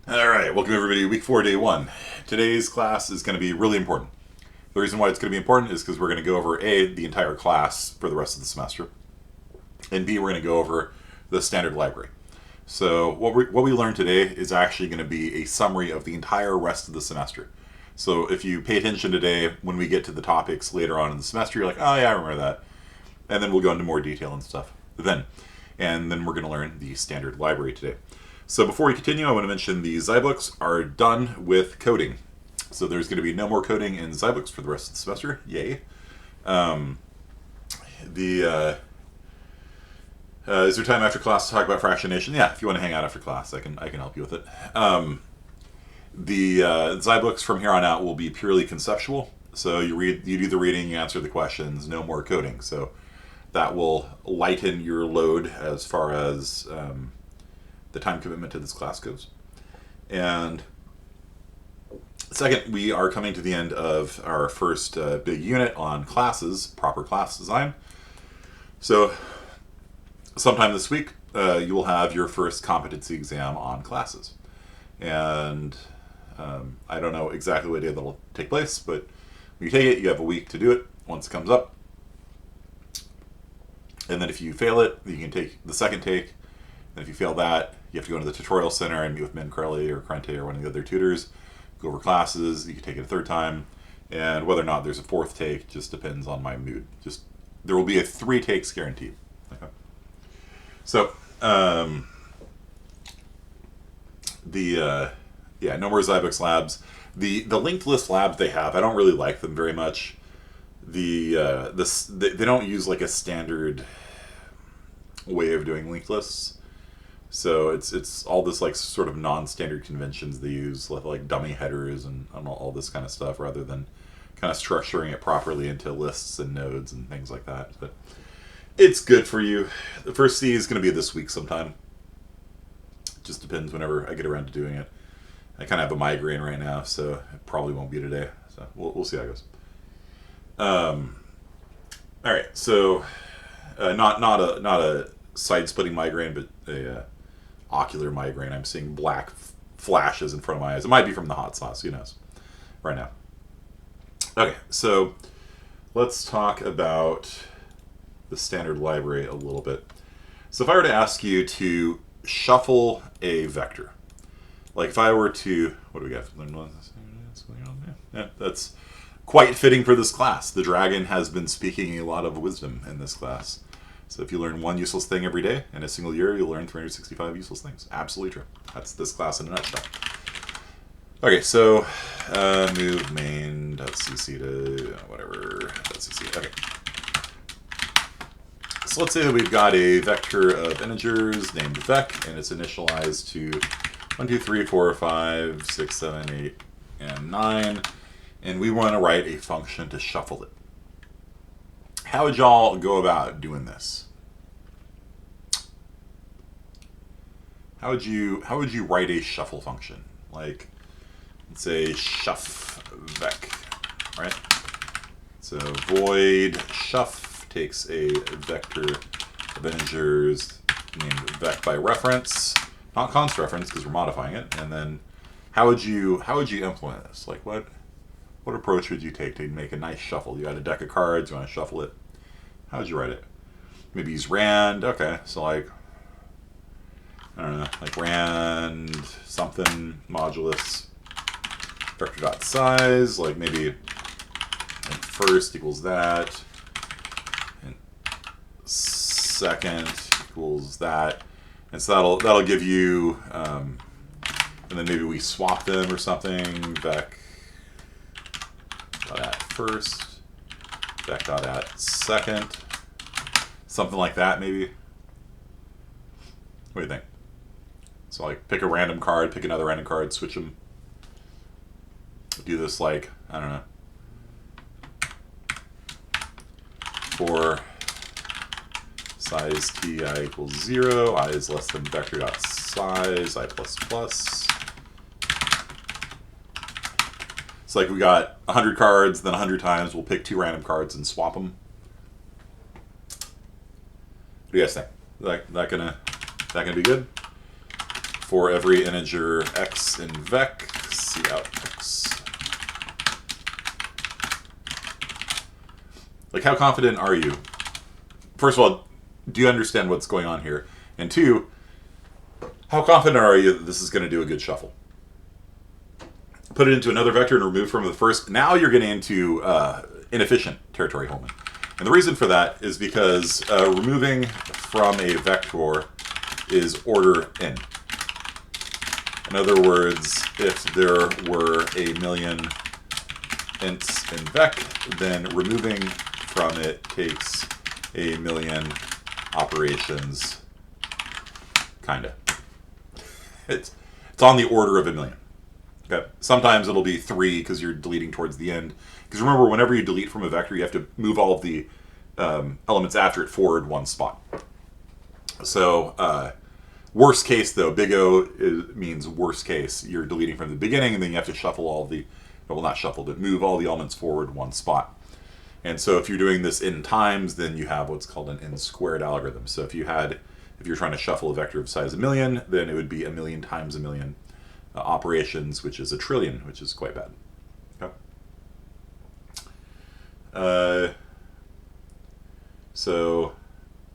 All right, welcome everybody. Week 4, day 1. Today's class is going to be really important. The reason why it's going to be important is because we're going to go over A, the entire class for the rest of the semester, and B, we're going to go over the standard library. So what we learned today is actually going to be a summary of the entire rest of the semester. So if you pay attention today, when we get to the topics later on in the semester, you're like, oh yeah, I remember that. And then we'll go into more detail and stuff then. And then we're going to learn the standard library today. So before we continue, I want to mention the Zybooks are done with coding. So there's going to be no more coding in Zybooks for the rest of the semester. Yay. Is there time after class to talk about fractionation? Yeah, if you want to hang out after class, I can help you with it. The Zybooks from here on out will be purely conceptual. So you do the reading, you answer the questions, no more coding. So that will lighten your load as far as the time commitment to this class goes. And second, we are coming to the end of our first big unit on classes, proper class design. So sometime this week, you will have your first competency exam on classes. And I don't know exactly what day that'll take place, but when you take it, you have a week to do it once it comes up. And then if you fail it, you can take the second take. And if you fail that, you have to go into the tutorial center and meet with Min Crowley or Crente or one of the other tutors, go over classes. You can take it a third time. And whether or not there's a fourth take just depends on my mood. There will be a 3 takes guaranteed. Okay. So, no more Zybooks labs. The linked list labs they have, I don't really like them very much. They don't use like a standard way of doing linked lists. So it's all this like sort of non-standard conventions they use, like dummy headers and all this kind of stuff, rather than kind of structuring it properly into lists and nodes and things like that. But it's good for you. The first C is going to be this week sometime. It just depends whenever I get around to doing it. I kind of have a migraine right now, so it probably won't be today. So we'll see how it goes. All right, so not a side-splitting migraine, but a ocular migraine. I'm seeing black flashes in front of my eyes. It might be from the hot sauce. Who knows? Right now. Okay, so let's talk about the standard library a little bit. So if I were to ask you to shuffle a vector, like if I were to, what do we got? Yeah, that's quite fitting for this class. The dragon has been speaking a lot of wisdom in this class. So if you learn one useless thing every day in a single year, you'll learn 365 useless things. Absolutely true. That's this class in a nutshell. Okay, so move main.cc to whatever .cc. Okay. So let's say that we've got a vector of integers named vec, and it's initialized to 1, 2, 3, 4, 5, 6, 7, 8, and 9. And we want to write a function to shuffle it. How would y'all go about doing this? How would you write a shuffle function? Like, let's say shuff vec, right? So void shuff takes a vector of integers named vec by reference, not const reference because we're modifying it. And then how would you implement this? Like what approach would you take to make a nice shuffle? You got a deck of cards, you want to shuffle it. How would you write it? Maybe use rand. Okay, so like, I don't know, like rand something modulus vector dot size. Like maybe first equals that, and second equals that, and so that'll give you, and then maybe we swap them or something. Vec dot at first, vec dot at second, something like that maybe. What do you think? So like pick a random card, pick another random card, switch them. Do this like, I don't know, for size t I equals 0, I is less than vector dot size I plus plus. It's like we got 100 cards, then 100 times we'll pick 2 random cards and swap them. What do you guys think? That gonna be good? for every integer x in vec, cout x. Like, how confident are you? First of all, do you understand what's going on here? And two, how confident are you that this is going to do a good shuffle? Put it into another vector and remove from the first. Now you're getting into inefficient territory, Holman. And the reason for that is because removing from a vector is order n. In other words, if there were a million ints in vec, then removing from it takes a million operations, kinda. It's on the order of a million. Okay. Sometimes it'll be 3 because you're deleting towards the end. Because remember, whenever you delete from a vector, you have to move all of the elements after it forward one spot. So, worst case, though, big O means worst case. You're deleting from the beginning, and then you have to shuffle all the, well, not shuffle, but move all the elements forward one spot. And so if you're doing this n times, then you have what's called an n squared algorithm. So if you're trying to shuffle a vector of size 1,000,000, then it would be 1,000,000 times 1,000,000 operations, which is 1,000,000,000,000, which is quite bad. Okay. So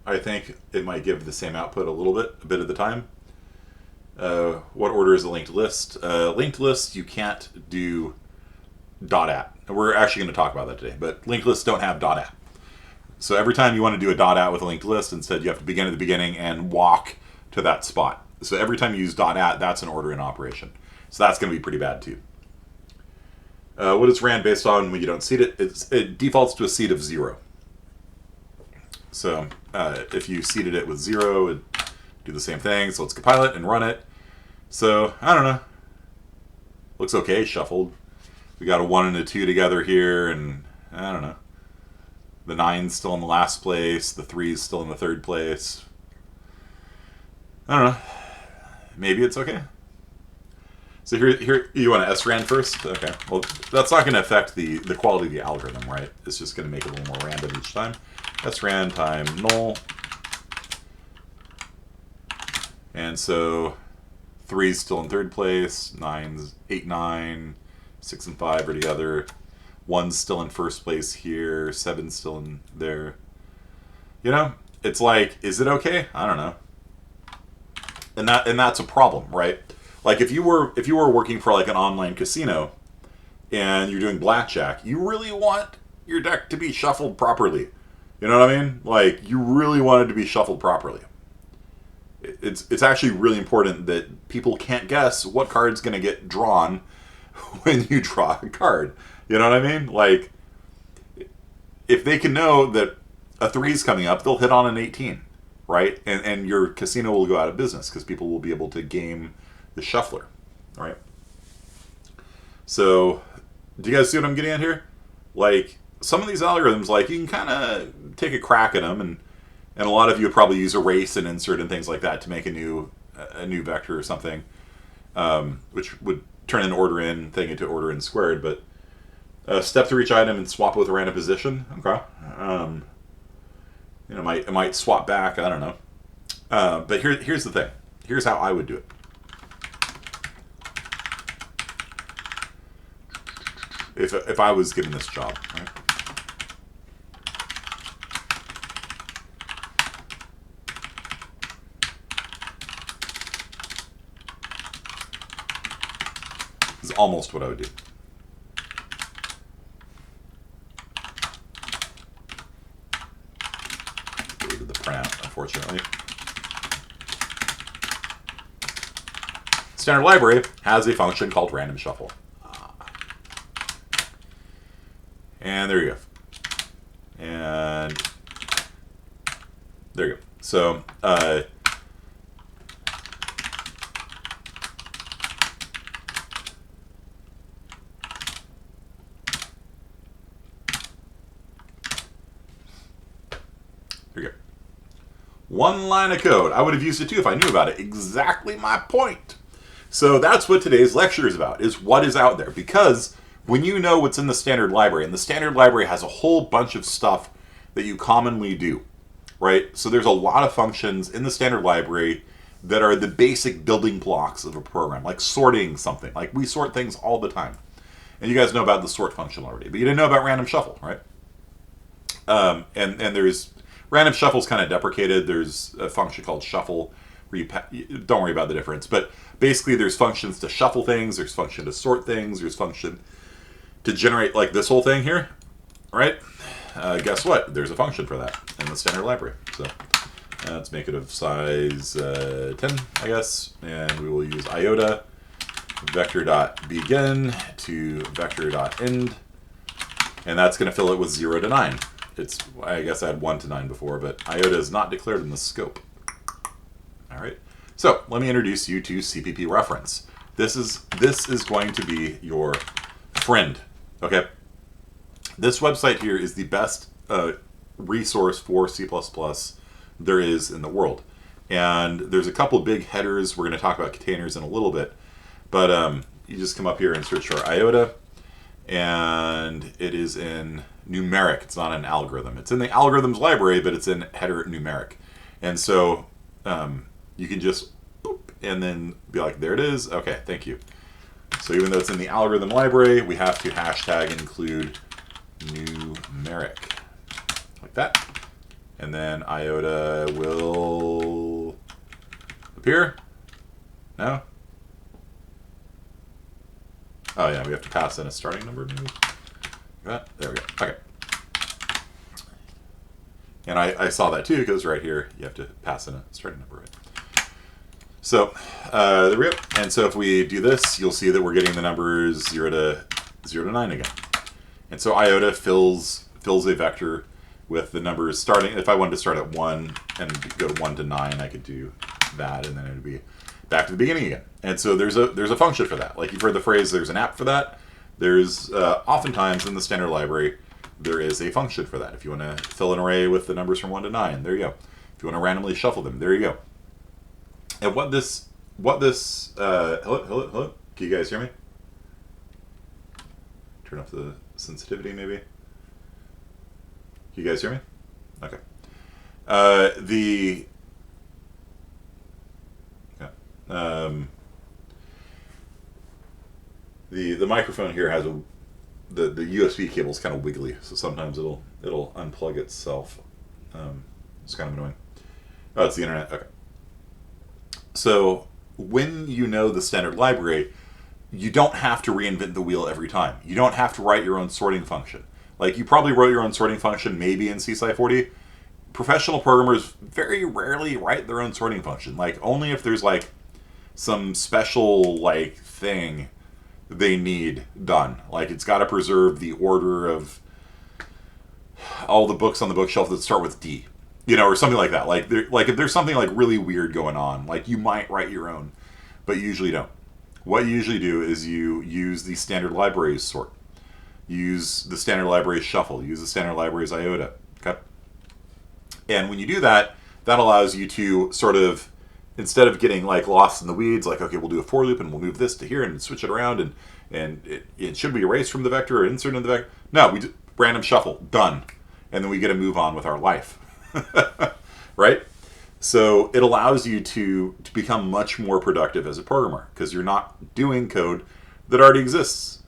I think it might give the same output a bit of the time. What order is a linked list? Linked list, you can't do .at. We're actually going to talk about that today, but linked lists don't have .at. So every time you want to do a .at with a linked list, instead you have to begin at the beginning and walk to that spot. So every time you use .at, that's an order in operation. So that's going to be pretty bad too. What is ran based on when you don't seed it? It defaults to a seed of 0. So if you seeded it with 0, it'd do the same thing. So let's compile it and run it. So, I don't know. Looks okay, shuffled. We got a 1 and a 2 together here, and I don't know. The 9's still in the last place. The 3's still in the third place. I don't know. Maybe it's okay. So here you want to SRAN first? Okay. Well, that's not going to affect the quality of the algorithm, right? It's just going to make it a little more random each time. SRAN time null. And so 3's still in third place. 8, 9, 6, and 5 are together. 1's still in first place here. 7's still in there. You know, it's like, is it okay? I don't know. And that's a problem, right? Like if you were working for like an online casino and you're doing blackjack, you really want your deck to be shuffled properly. You know what I mean? Like you really want it to be shuffled properly. It's actually really important that people can't guess what card's going to get drawn when you draw a card. You know what I mean? Like if they can know that a 3's coming up, they'll hit on an 18, right? And your casino will go out of business because people will be able to game the shuffler, all right? So, do you guys see what I'm getting at here? Like, some of these algorithms, like, you can kind of take a crack at them, and a lot of you would probably use erase and insert and things like that to make a new vector or something, which would turn an order in thing into order in squared, but step through each item and swap it with a random position, okay. You know, it might swap back, I don't know. But here's the thing. Here's how I would do it. If I was given this job, right? This is almost what I would do. Deleted the printout, unfortunately. Standard library has a function called random shuffle. And there you go. And there you go. So, there you go. One line of code. I would have used it too if I knew about it. Exactly my point. So that's what today's lecture is about, is what is out there. Because when you know what's in the standard library, and the standard library has a whole bunch of stuff that you commonly do, right? So there's a lot of functions in the standard library that are the basic building blocks of a program, like sorting something. Like we sort things all the time. And you guys know about the sort function already, but you didn't know about random shuffle, right? And there's random shuffle's kind of deprecated. There's a function called shuffle where don't worry about the difference. But basically there's functions to shuffle things, there's function to sort things, there's function to generate like this whole thing here, right? Guess what? There's a function for that in the standard library. So let's make it of size 10, I guess. And we will use Iota vector.begin to vector.end. And that's going to fill it with 0 to 9. I guess I had 1 to 9 before, but Iota is not declared in the scope. All right. So let me introduce you to CPP reference. This is going to be your friend. Okay. This website here is the best resource for C++ there is in the world. And there's a couple big headers. We're going to talk about containers in a little bit. But you just come up here and search for Iota. And it is in numeric. It's not an algorithm. It's in the algorithms library, but it's in header numeric. And so you can just boop, and then be like, there it is. Okay, thank you. So even though it's in the algorithm library, we have to hashtag include numeric, like that. And then Iota will appear. No? Oh yeah, we have to pass in a starting number maybe? There we go. Okay. And I saw that too, because right here you have to pass in a starting number, right? So there we go. And so if we do this, you'll see that we're getting the numbers 0 to 9 again. And so Iota fills a vector with the numbers starting. If I wanted to start at 1 and go to 1 to 9, I could do that, and then it would be back to the beginning again. And so there's a function for that. Like you've heard the phrase, there's an app for that. There's oftentimes in the standard library, there is a function for that. If you want to fill an array with the numbers from 1 to 9, there you go. If you want to randomly shuffle them, there you go. And hello, can you guys hear me? Turn up the sensitivity maybe. Can you guys hear me? Okay. The microphone here has the USB cable is kind of wiggly, so sometimes it'll unplug itself. It's kind of annoying. Oh, it's the internet. Okay. So when you know the standard library, you don't have to reinvent the wheel every time. You don't have to write your own sorting function. Like you probably wrote your own sorting function maybe in C/40. Professional programmers very rarely write their own sorting function. Like only if there's like some special like thing they need done. Like it's got to preserve the order of all the books on the bookshelf that start with D, or something like that. Like if there's something like really weird going on, like you might write your own, but you usually don't. What you usually do is you use the standard libraries sort, use the standard libraries shuffle, use the standard libraries Iota. Okay, and when you do that, that allows you to sort of, instead of getting like lost in the weeds, like, okay, we'll do a for loop and we'll move this to here and switch it around and it should we erase from the vector or insert into the vector? No, we do random shuffle, done. And then we get to move on with our life, right? So it allows you to become much more productive as a programmer because you're not doing code that already exists,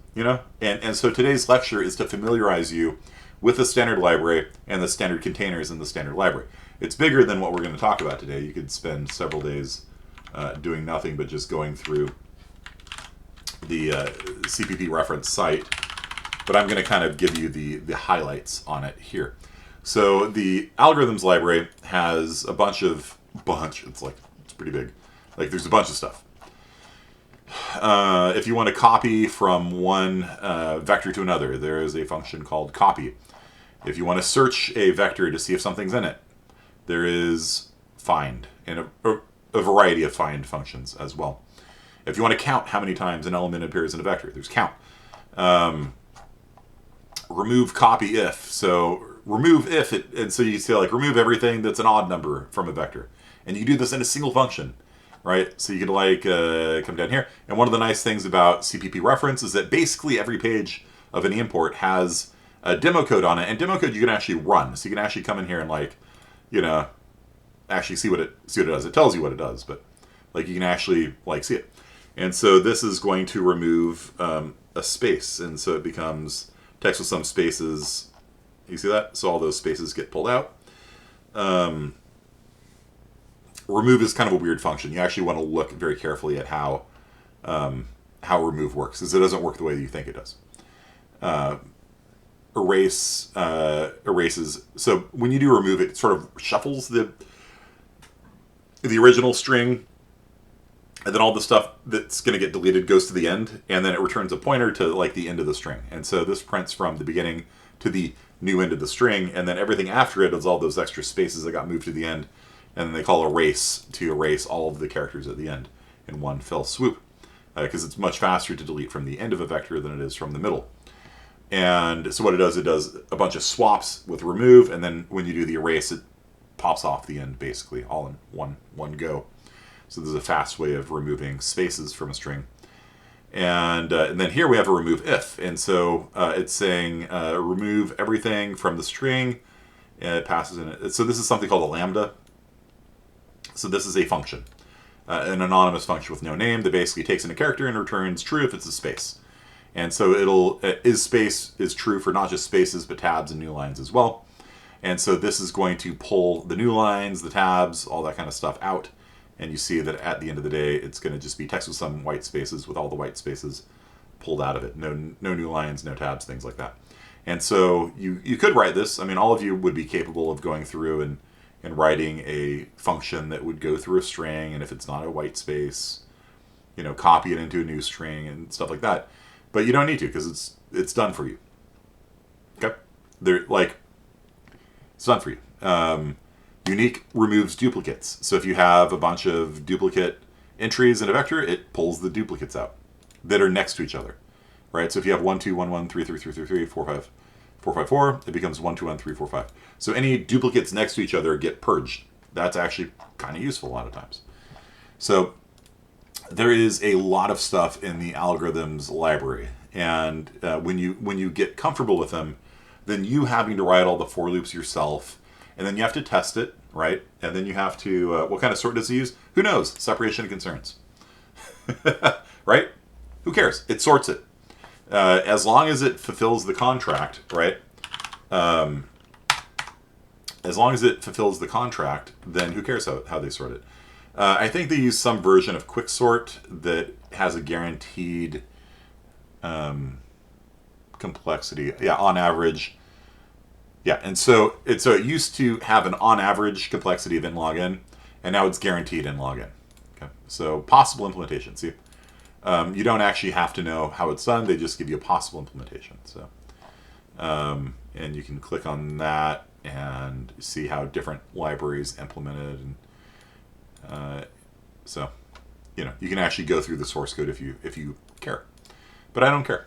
And so today's lecture is to familiarize you with the standard library and the standard containers in the standard library. It's bigger than what we're going to talk about today. You could spend several days doing nothing but just going through the CPP reference site. But I'm going to kind of give you the highlights on it here. So the algorithms library has a bunch, it's pretty big. Like there's a bunch of stuff. If you want to copy from one vector to another, there is a function called copy. If you want to search a vector to see if something's in it, there is find, and a variety of find functions as well. If you want to count how many times an element appears in a vector, there's count. Remove copy if. So remove if, and so you say like remove everything that's an odd number from a vector. And you do this in a single function, right? So you could like come down here. And one of the nice things about CPP reference is that basically every page of any import has a demo code on it. And demo code you can actually run. So you can actually come in here and like, actually see what it does. It tells you what it does, but Like you can actually like see it. And so this is going to remove a space, and so it becomes text with some spaces. You see that? So all those spaces get pulled out. Remove is kind of a weird function. You actually want to look very carefully at how remove works, because it doesn't work the way you think it does. Erase erases. So when you do remove, it sort of shuffles the original string, and then all the stuff that's going to get deleted goes to the end, and then it returns a pointer to like the end of the string. And so this prints from the beginning to the new end of the string, and then everything after it is all those extra spaces that got moved to the end, and then they call erase to erase all of the characters at the end in one fell swoop, because it's much faster to delete from the end of a vector than it is from the middle. And so what it does a bunch of swaps with remove, and then when you do the erase, it pops off the end basically all in one go. So there's a fast way of removing spaces from a string. And then here we have a remove if. And so it's saying remove everything from the string, and it passes in it. So this is something called a lambda. So this is a function, an anonymous function with no name that basically takes in a character and returns true if it's a space. And so it'll is space is true for not just spaces but tabs and new lines as well. And so this is going to pull the new lines, the tabs, all that kind of stuff out. And you see that at the end of the day, it's going to just be text with some white spaces, with all the white spaces pulled out of it. No new lines, no tabs, things like that. And so you could write this. I mean, all of you would be capable of going through and writing a function that would go through a string, and if it's not a white space, copy it into a new string and stuff like that. But you don't need to, because it's done for you. Okay? It's done for you. Unique removes duplicates. So if you have a bunch of duplicate entries in a vector, it pulls the duplicates out that are next to each other, right? So if you have 1, 2, 1, 1, 3, 3, 3, 3, 3, 4, 5, 4, 5, 4, it becomes 1, 2, 1, 3, 4, 5. So any duplicates next to each other get purged. That's actually kind of useful a lot of times. So there is a lot of stuff in the algorithms library, and when you get comfortable with them, then you having to write all the for loops yourself, and then you have to test it, right? And then you have to, what kind of sort does it use? Who knows? Separation of concerns. Right? Who cares? It sorts it. As long as it fulfills the contract, right? As long as it fulfills the contract, then who cares how they sort it? I think they use some version of quicksort that has a guaranteed complexity. Yeah, on average. Yeah, and so it used to have an on average complexity of n log n, and now it's guaranteed n log n. Okay, so possible implementation. See, you don't actually have to know how it's done; they just give you a possible implementation. So, and you can click on that and see how different libraries implemented, and so you can actually go through the source code if you care. But I don't care.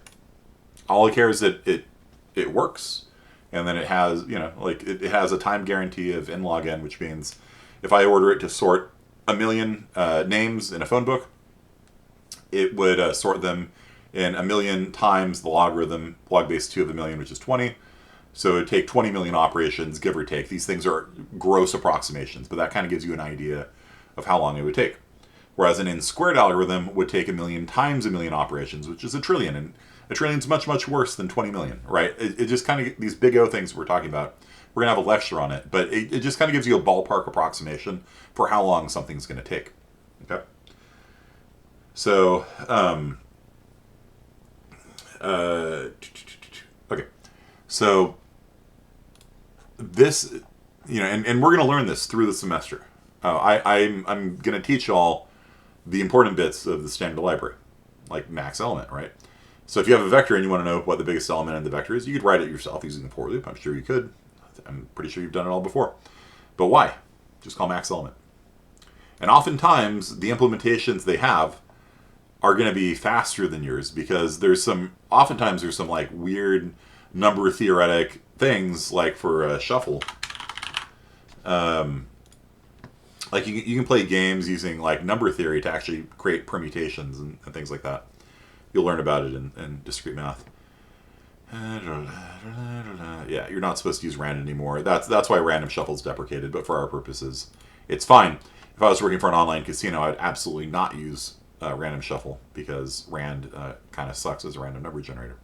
All I care is that it works. And then it has, it has a time guarantee of n log n, which means if I order it to sort 1 million names in a phone book, it would sort them in 1 million times the logarithm, log base 2 of 1 million, which is 20. So it would take 20 million operations, give or take. These things are gross approximations, but that kind of gives you an idea of how long it would take. Whereas an n squared algorithm would take 1 million times 1 million operations, which is a trillion. And a trillion's much, much worse than 20 million, right? It just kind of, these big O things we're talking about, we're going to have a lecture on it, but it just kind of gives you a ballpark approximation for how long something's going to take, okay? So, okay. So, this, and we're going to learn this through the semester. I'm going to teach y'all the important bits of the standard library, like max element, right? So if you have a vector and you want to know what the biggest element in the vector is, you could write it yourself using the for loop. I'm sure you could. I'm pretty sure you've done it all before. But why? Just call max element. And oftentimes, the implementations they have are going to be faster than yours, because oftentimes there's some like weird number theoretic things, like for shuffle. Like you can play games using like number theory to actually create permutations and things like that. You'll learn about it in discrete math. Yeah, you're not supposed to use random anymore. That's why random shuffle is deprecated, but for our purposes, It's fine. If I was working for an online casino, I'd absolutely not use random shuffle because rand kind of sucks as a random number generator.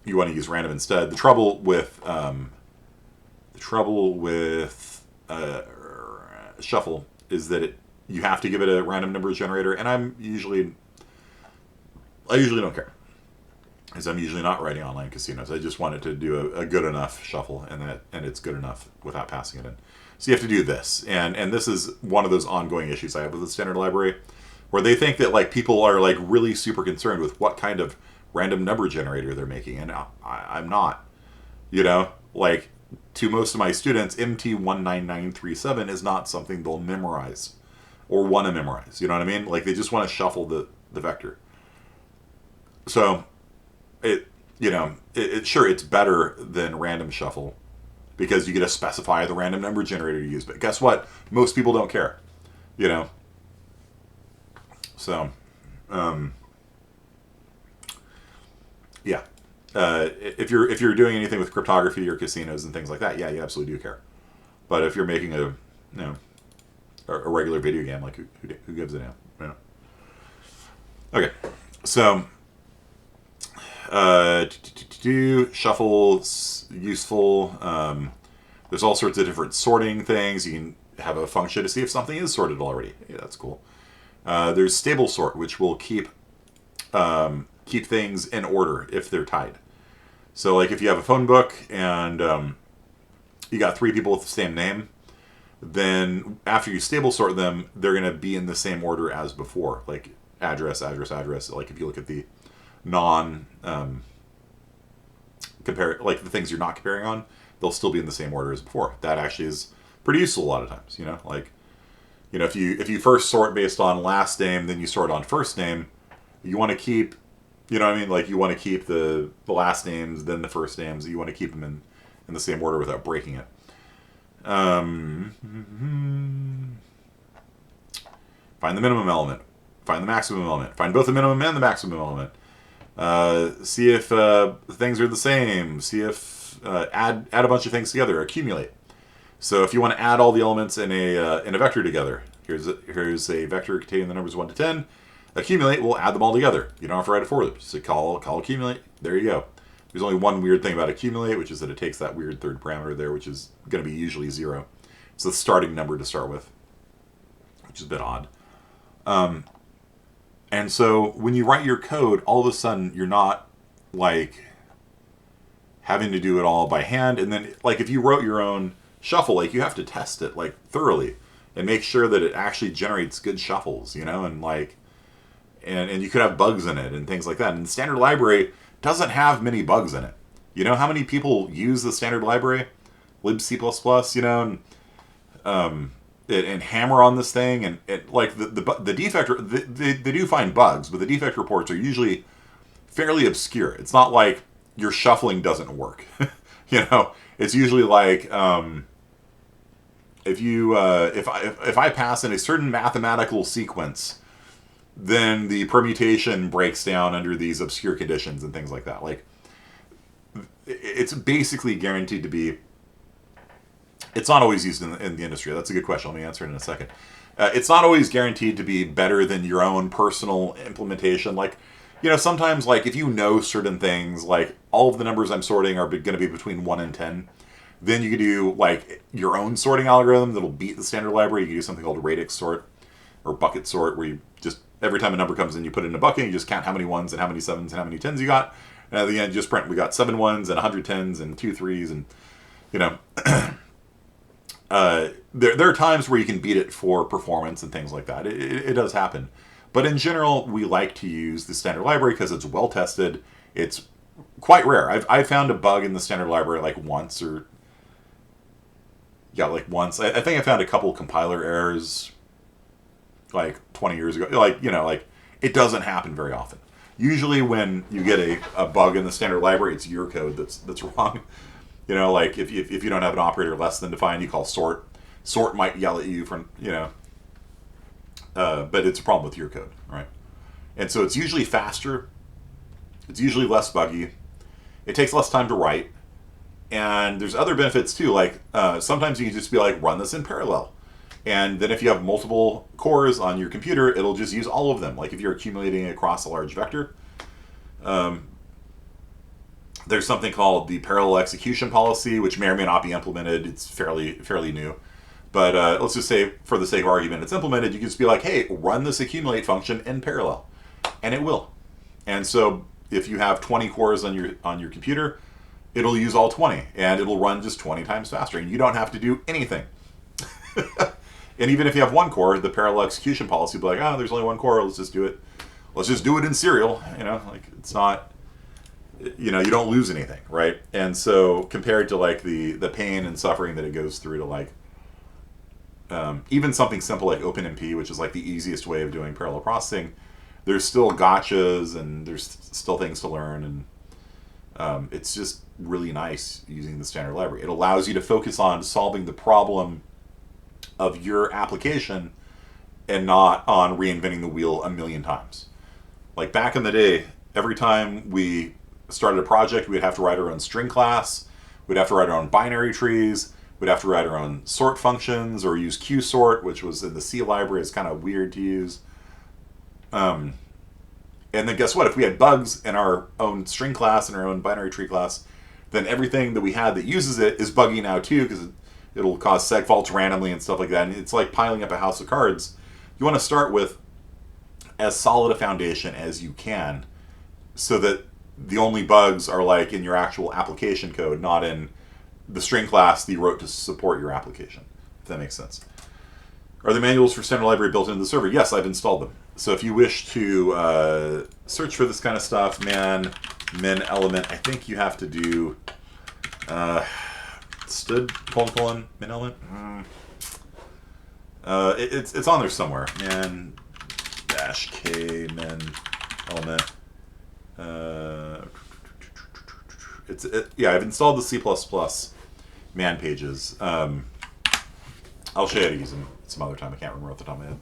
You want to use random instead. The trouble with shuffle is that you have to give it a random number generator, and I usually don't care, because I'm usually not writing online casinos. I just want it to do a good enough shuffle, and it's good enough without passing it in. So you have to do this, and this is one of those ongoing issues I have with the standard library, where they think that like people are like really super concerned with what kind of random number generator they're making, and I'm not. You know, like to most of my students, MT19937 is not something they'll memorize or want to memorize. You know what I mean? Like they just want to shuffle the vector. So it sure, it's better than random shuffle because you get to specify the random number generator you use. But guess what? Most people don't care. You know. So, yeah. If you're doing anything with cryptography or casinos and things like that, yeah, you absolutely do care. But if you're making a regular video game, like who gives a damn? You know? Okay, so shuffle's useful. There's all sorts of different sorting things. You can have a function to see if something is sorted already. Yeah, that's cool. There's stable sort, which will keep things in order if they're tied. So, like if you have a phone book and you got 3 people with the same name, then after you stable sort them, they're going to be in the same order as before, like address, address, address. Like if you look at the compare, like the things you're not comparing on, they'll still be in the same order as before. That actually is pretty useful a lot of times. You know, like if you first sort based on last name, then you sort on first name, you want to keep. You know what I mean? Like you want to keep the last names, then the first names. You want to keep them in the same order without breaking it. Find the minimum element. Find the maximum element. Find both the minimum and the maximum element. See if things are the same. See if add a bunch of things together. Accumulate. So if you want to add all the elements in a vector together, here's a vector containing the numbers 1 to 10. Accumulate, we'll add them all together. You don't have to write a for loop. Just call accumulate. There you go. There's only one weird thing about accumulate, which is that it takes that weird third parameter there, which is going to be usually 0. It's the starting number to start with, which is a bit odd. And so when you write your code, all of a sudden you're not like having to do it all by hand. And then like if you wrote your own shuffle, like you have to test it like thoroughly and make sure that it actually generates good shuffles, you know, and like and you could have bugs in it and things like that. And the standard library doesn't have many bugs in it. You know how many people use the standard library, libc++, you know, and hammer on this thing, and like the defect, they do find bugs, but the defect reports are usually fairly obscure. It's not like your shuffling doesn't work. You know, it's usually like if I pass in a certain mathematical sequence, then the permutation breaks down under these obscure conditions and things like that. Like, it's basically guaranteed to be. It's not always used in the industry. That's a good question. Let me answer it in a second. It's not always guaranteed to be better than your own personal implementation. Like, you know, sometimes, like, if you know certain things, like, all of the numbers I'm sorting are going to be between 1 and 10, then you can do, like, your own sorting algorithm that'll beat the standard library. You can do something called radix sort or bucket sort, where you just, every time a number comes in, you put it in a bucket, and you just count how many 1s and how many 7s and how many 10s you got. And at the end, you just print, we got 7 1s and 100 10s and 2 3s, and, you know... there are times where you can beat it for performance and things like that. It does happen. But in general, we like to use the standard library because it's well tested. It's quite rare. I've found a bug in the standard library like once or... Yeah, like once. I think I found a couple compiler errors like 20 years ago. Like, you know, like it doesn't happen very often. Usually when you get a bug in the standard library, it's your code that's wrong. You know, like if you don't have an operator less than defined, you call sort. Sort might yell at you from, you know, but it's a problem with your code, right? And so it's usually faster. It's usually less buggy. It takes less time to write. And there's other benefits too. Like sometimes you can just be like, run this in parallel. And then if you have multiple cores on your computer, it'll just use all of them. Like if you're accumulating across a large vector, there's something called the parallel execution policy, which may or may not be implemented. It's fairly new. But let's just say, for the sake of argument, it's implemented. You can just be like, hey, run this accumulate function in parallel. And it will. And so if you have 20 cores on your computer, it'll use all 20. And it'll run just 20 times faster. And you don't have to do anything. And even if you have one core, the parallel execution policy will be like, oh, there's only one core. Let's just do it. Let's just do it in serial. Like it's not... you don't lose anything, right? And so compared to like the pain and suffering that it goes through to like even something simple like OpenMP, which is like the easiest way of doing parallel processing, there's still gotchas and there's still things to learn, and it's just really nice using the standard library. It allows you to focus on solving the problem of your application and not on reinventing the wheel a million times. Like back in the day, every time we started a project, we'd have to write our own string class, we'd have to write our own binary trees, we'd have to write our own sort functions or use qsort, which was in the C library. It's kind of weird to use. And then guess what? If we had bugs in our own string class and our own binary tree class, then everything that we had that uses it is buggy now too, because it'll cause seg faults randomly and stuff like that. And it's like piling up a house of cards. You want to start with as solid a foundation as you can, so that the only bugs are like in your actual application code, not in the string class that you wrote to support your application, if that makes sense. Are the manuals for standard library built into the server? Yes, I've installed them. So if you wish to search for this kind of stuff, min element, I think you have to do std : min element. It's on there somewhere. Man -k min element. Yeah, I've installed the C++ man pages. I'll show you how to use them some other time. I can't remember off the top of my head.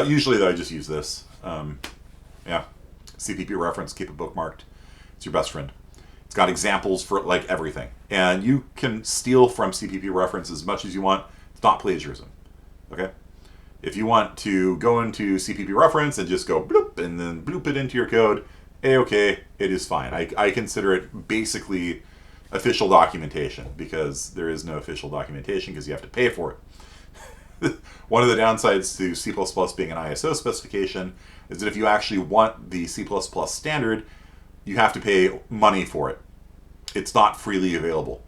Usually, though, I just use this. Yeah, CPP reference, keep it bookmarked. It's your best friend. It's got examples for like everything, and you can steal from CPP reference as much as you want. It's not plagiarism. Okay. If you want to go into CPP reference and just go bloop and then bloop it into your code, A-okay, it is fine. I consider it basically official documentation, because there is no official documentation because you have to pay for it. One of the downsides to C++ being an ISO specification is that if you actually want the C++ standard, you have to pay money for it. It's not freely available.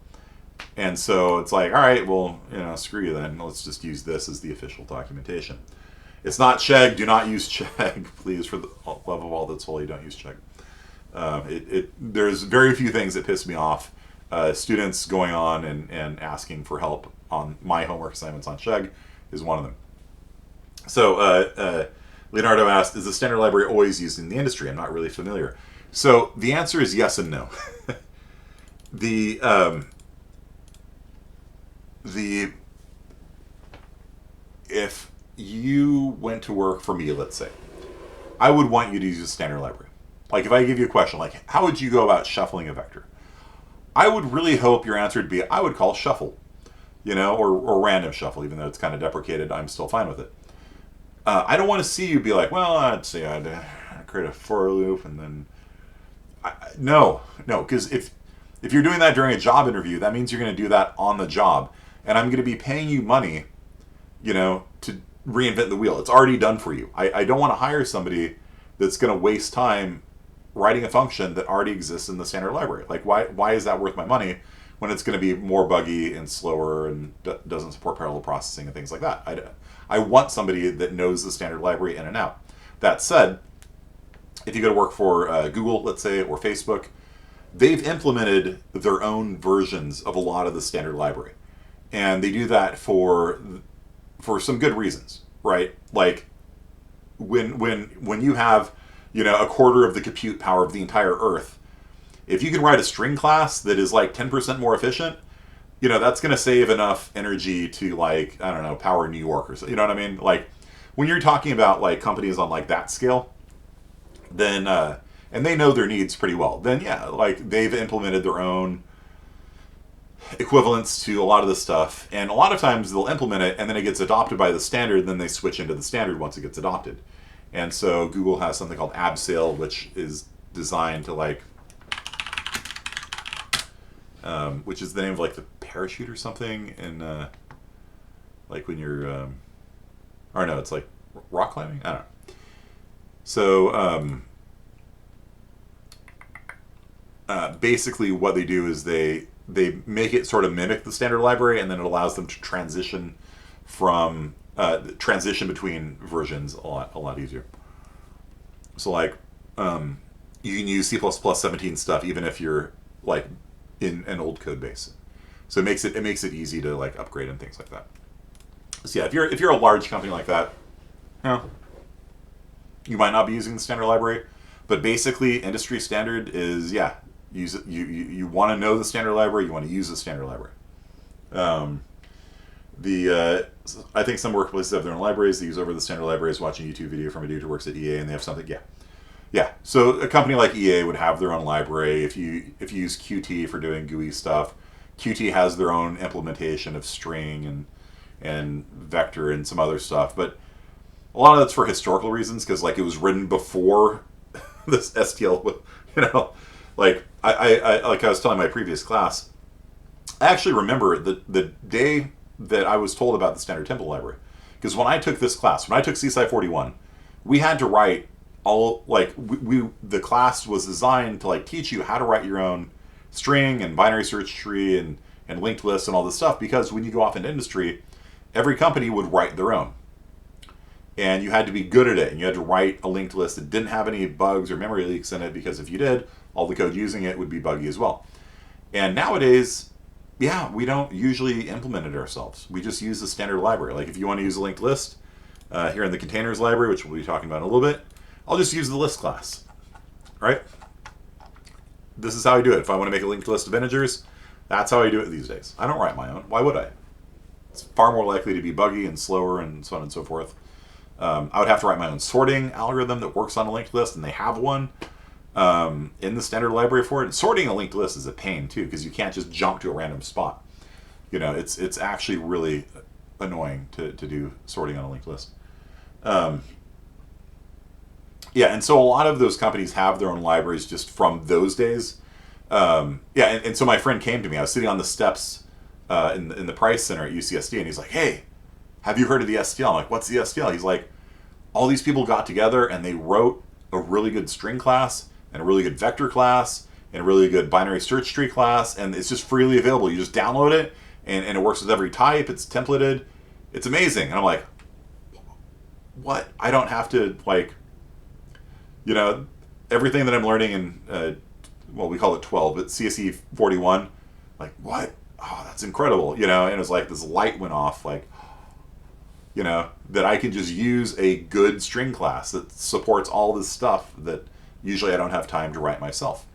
And so it's like, all right, well, screw you then. Let's just use this as the official documentation. It's not Chegg. Do not use Chegg, please. For the love of all that's holy, don't use Chegg. There's very few things that piss me off. Students going on and asking for help on my homework assignments on Chegg is one of them. So Leonardo asked, is the standard library always used in the industry? I'm not really familiar. So the answer is yes and no. If you went to work for me, let's say, I would want you to use a standard library. Like if I give you a question, like how would you go about shuffling a vector? I would really hope your answer would be, I would call shuffle, or random shuffle, even though it's kind of deprecated, I'm still fine with it. I don't want to see you be like, well, I'd say I'd create a for loop and then... No, because if you're doing that during a job interview, that means you're going to do that on the job. And I'm going to be paying you money, to reinvent the wheel. It's already done for you. I don't want to hire somebody that's going to waste time writing a function that already exists in the standard library. Like, why is that worth my money when it's going to be more buggy and slower and doesn't support parallel processing and things like that? I want somebody that knows the standard library in and out. That said, if you go to work for Google, let's say, or Facebook, they've implemented their own versions of a lot of the standard library. And they do that for some good reasons, right? Like when you have, a quarter of the compute power of the entire Earth, if you can write a string class that is like 10% more efficient, that's going to save enough energy to like, I don't know, power New York or so. You know what I mean? Like when you're talking about like companies on like that scale, then and they know their needs pretty well, then yeah, like they've implemented their own equivalents to a lot of this stuff, and a lot of times they'll implement it and then it gets adopted by the standard, and then they switch into the standard once it gets adopted. And so Google has something called Abseil, which is designed to like, which is the name of like the parachute or something, and like when you're, or no, it's like rock climbing. I don't know. So basically, what they do is they make it sort of mimic the standard library, and then it allows them to transition from transition between versions a lot easier. So like you can use C++ 17 stuff even if you're like in an old code base. So it makes it easy to like upgrade and things like that. So yeah, if you're a large company like that, you might not be using the standard library, but basically industry standard is use it. You want to know the standard library, you want to use the standard library. I think some workplaces have their own libraries. They use over the standard libraries. Watching a YouTube video from a dude who works at EA, and they have something. Yeah. So a company like EA would have their own library. If you use Qt for doing GUI stuff, Qt has their own implementation of string and vector and some other stuff. But a lot of that's for historical reasons, because like it was written before this STL. Like I like I was telling my previous class, I actually remember the day that I was told about the standard template library. Because when I took this class, when I took CSI 41, we had to write all, like, the class was designed to, like, teach you how to write your own string and binary search tree and linked lists and all this stuff, because when you go off into industry, every company would write their own. And you had to be good at it, and you had to write a linked list that didn't have any bugs or memory leaks in it, because if you did, all the code using it would be buggy as well. And nowadays, we don't usually implement it ourselves. We just use the standard library. Like if you want to use a linked list here in the containers library, which we'll be talking about in a little bit, I'll just use the list class, right? This is how I do it. If I want to make a linked list of integers, that's how I do it these days. I don't write my own. Why would I? It's far more likely to be buggy and slower and so on and so forth. I would have to write my own sorting algorithm that works on a linked list, and they have one in the standard library for it. Sorting a linked list is a pain too, because you can't just jump to a random spot. It's actually really annoying to do sorting on a linked list. And so a lot of those companies have their own libraries just from those days. And so my friend came to me. I was sitting on the steps in the Price Center at UCSD, and he's like, "Hey, have you heard of the STL?" I'm like, "What's the STL?" He's like, "All these people got together and they wrote a really good string class and a really good vector class and a really good binary search tree class, and it's just freely available. You just download it, and it works with every type. It's templated. It's amazing." And I'm like, "What? I don't have to, like, everything that I'm learning in, we call it 12, but CSE 41, like, what? Oh, that's incredible." And it was like this light went off, like, that I can just use a good string class that supports all this stuff that usually I don't have time to write myself.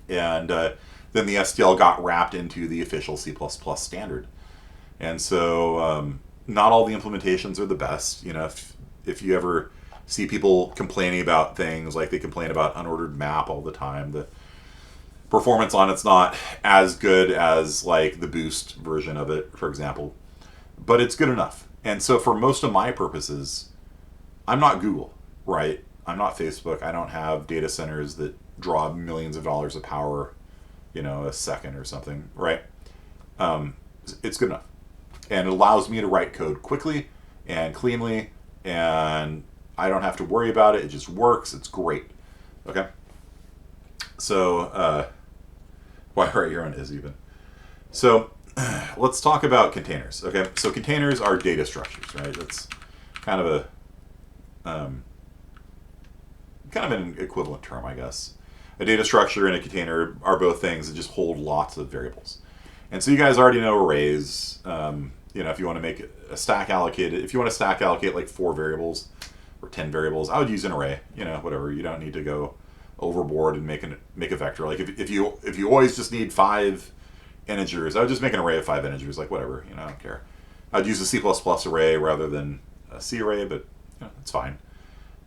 And then the STL got wrapped into the official C++ standard. And so not all the implementations are the best. If you ever see people complaining about things, like they complain about Unordered Map all the time, the performance on it's not as good as like the Boost version of it, for example, but it's good enough. And so for most of my purposes, I'm not Google, right? I'm not Facebook. I don't have data centers that draw millions of dollars of power, a second or something, right? It's good enough. And it allows me to write code quickly and cleanly, and I don't have to worry about it. It just works. It's great. Okay? So, why right here on is even. So, let's talk about containers. Okay? So containers are data structures, right? That's kind of an equivalent term, I guess. A data structure and a container are both things that just hold lots of variables. And so you guys already know arrays. If you want to make a stack allocated, if you want to stack allocate like 4 variables or 10 variables, I would use an array. Whatever. You don't need to go overboard and make a vector. Like if you always just need 5 integers, I would just make an array of 5 integers. Like whatever. I don't care. I'd use a C++ array rather than a C array, but it's fine.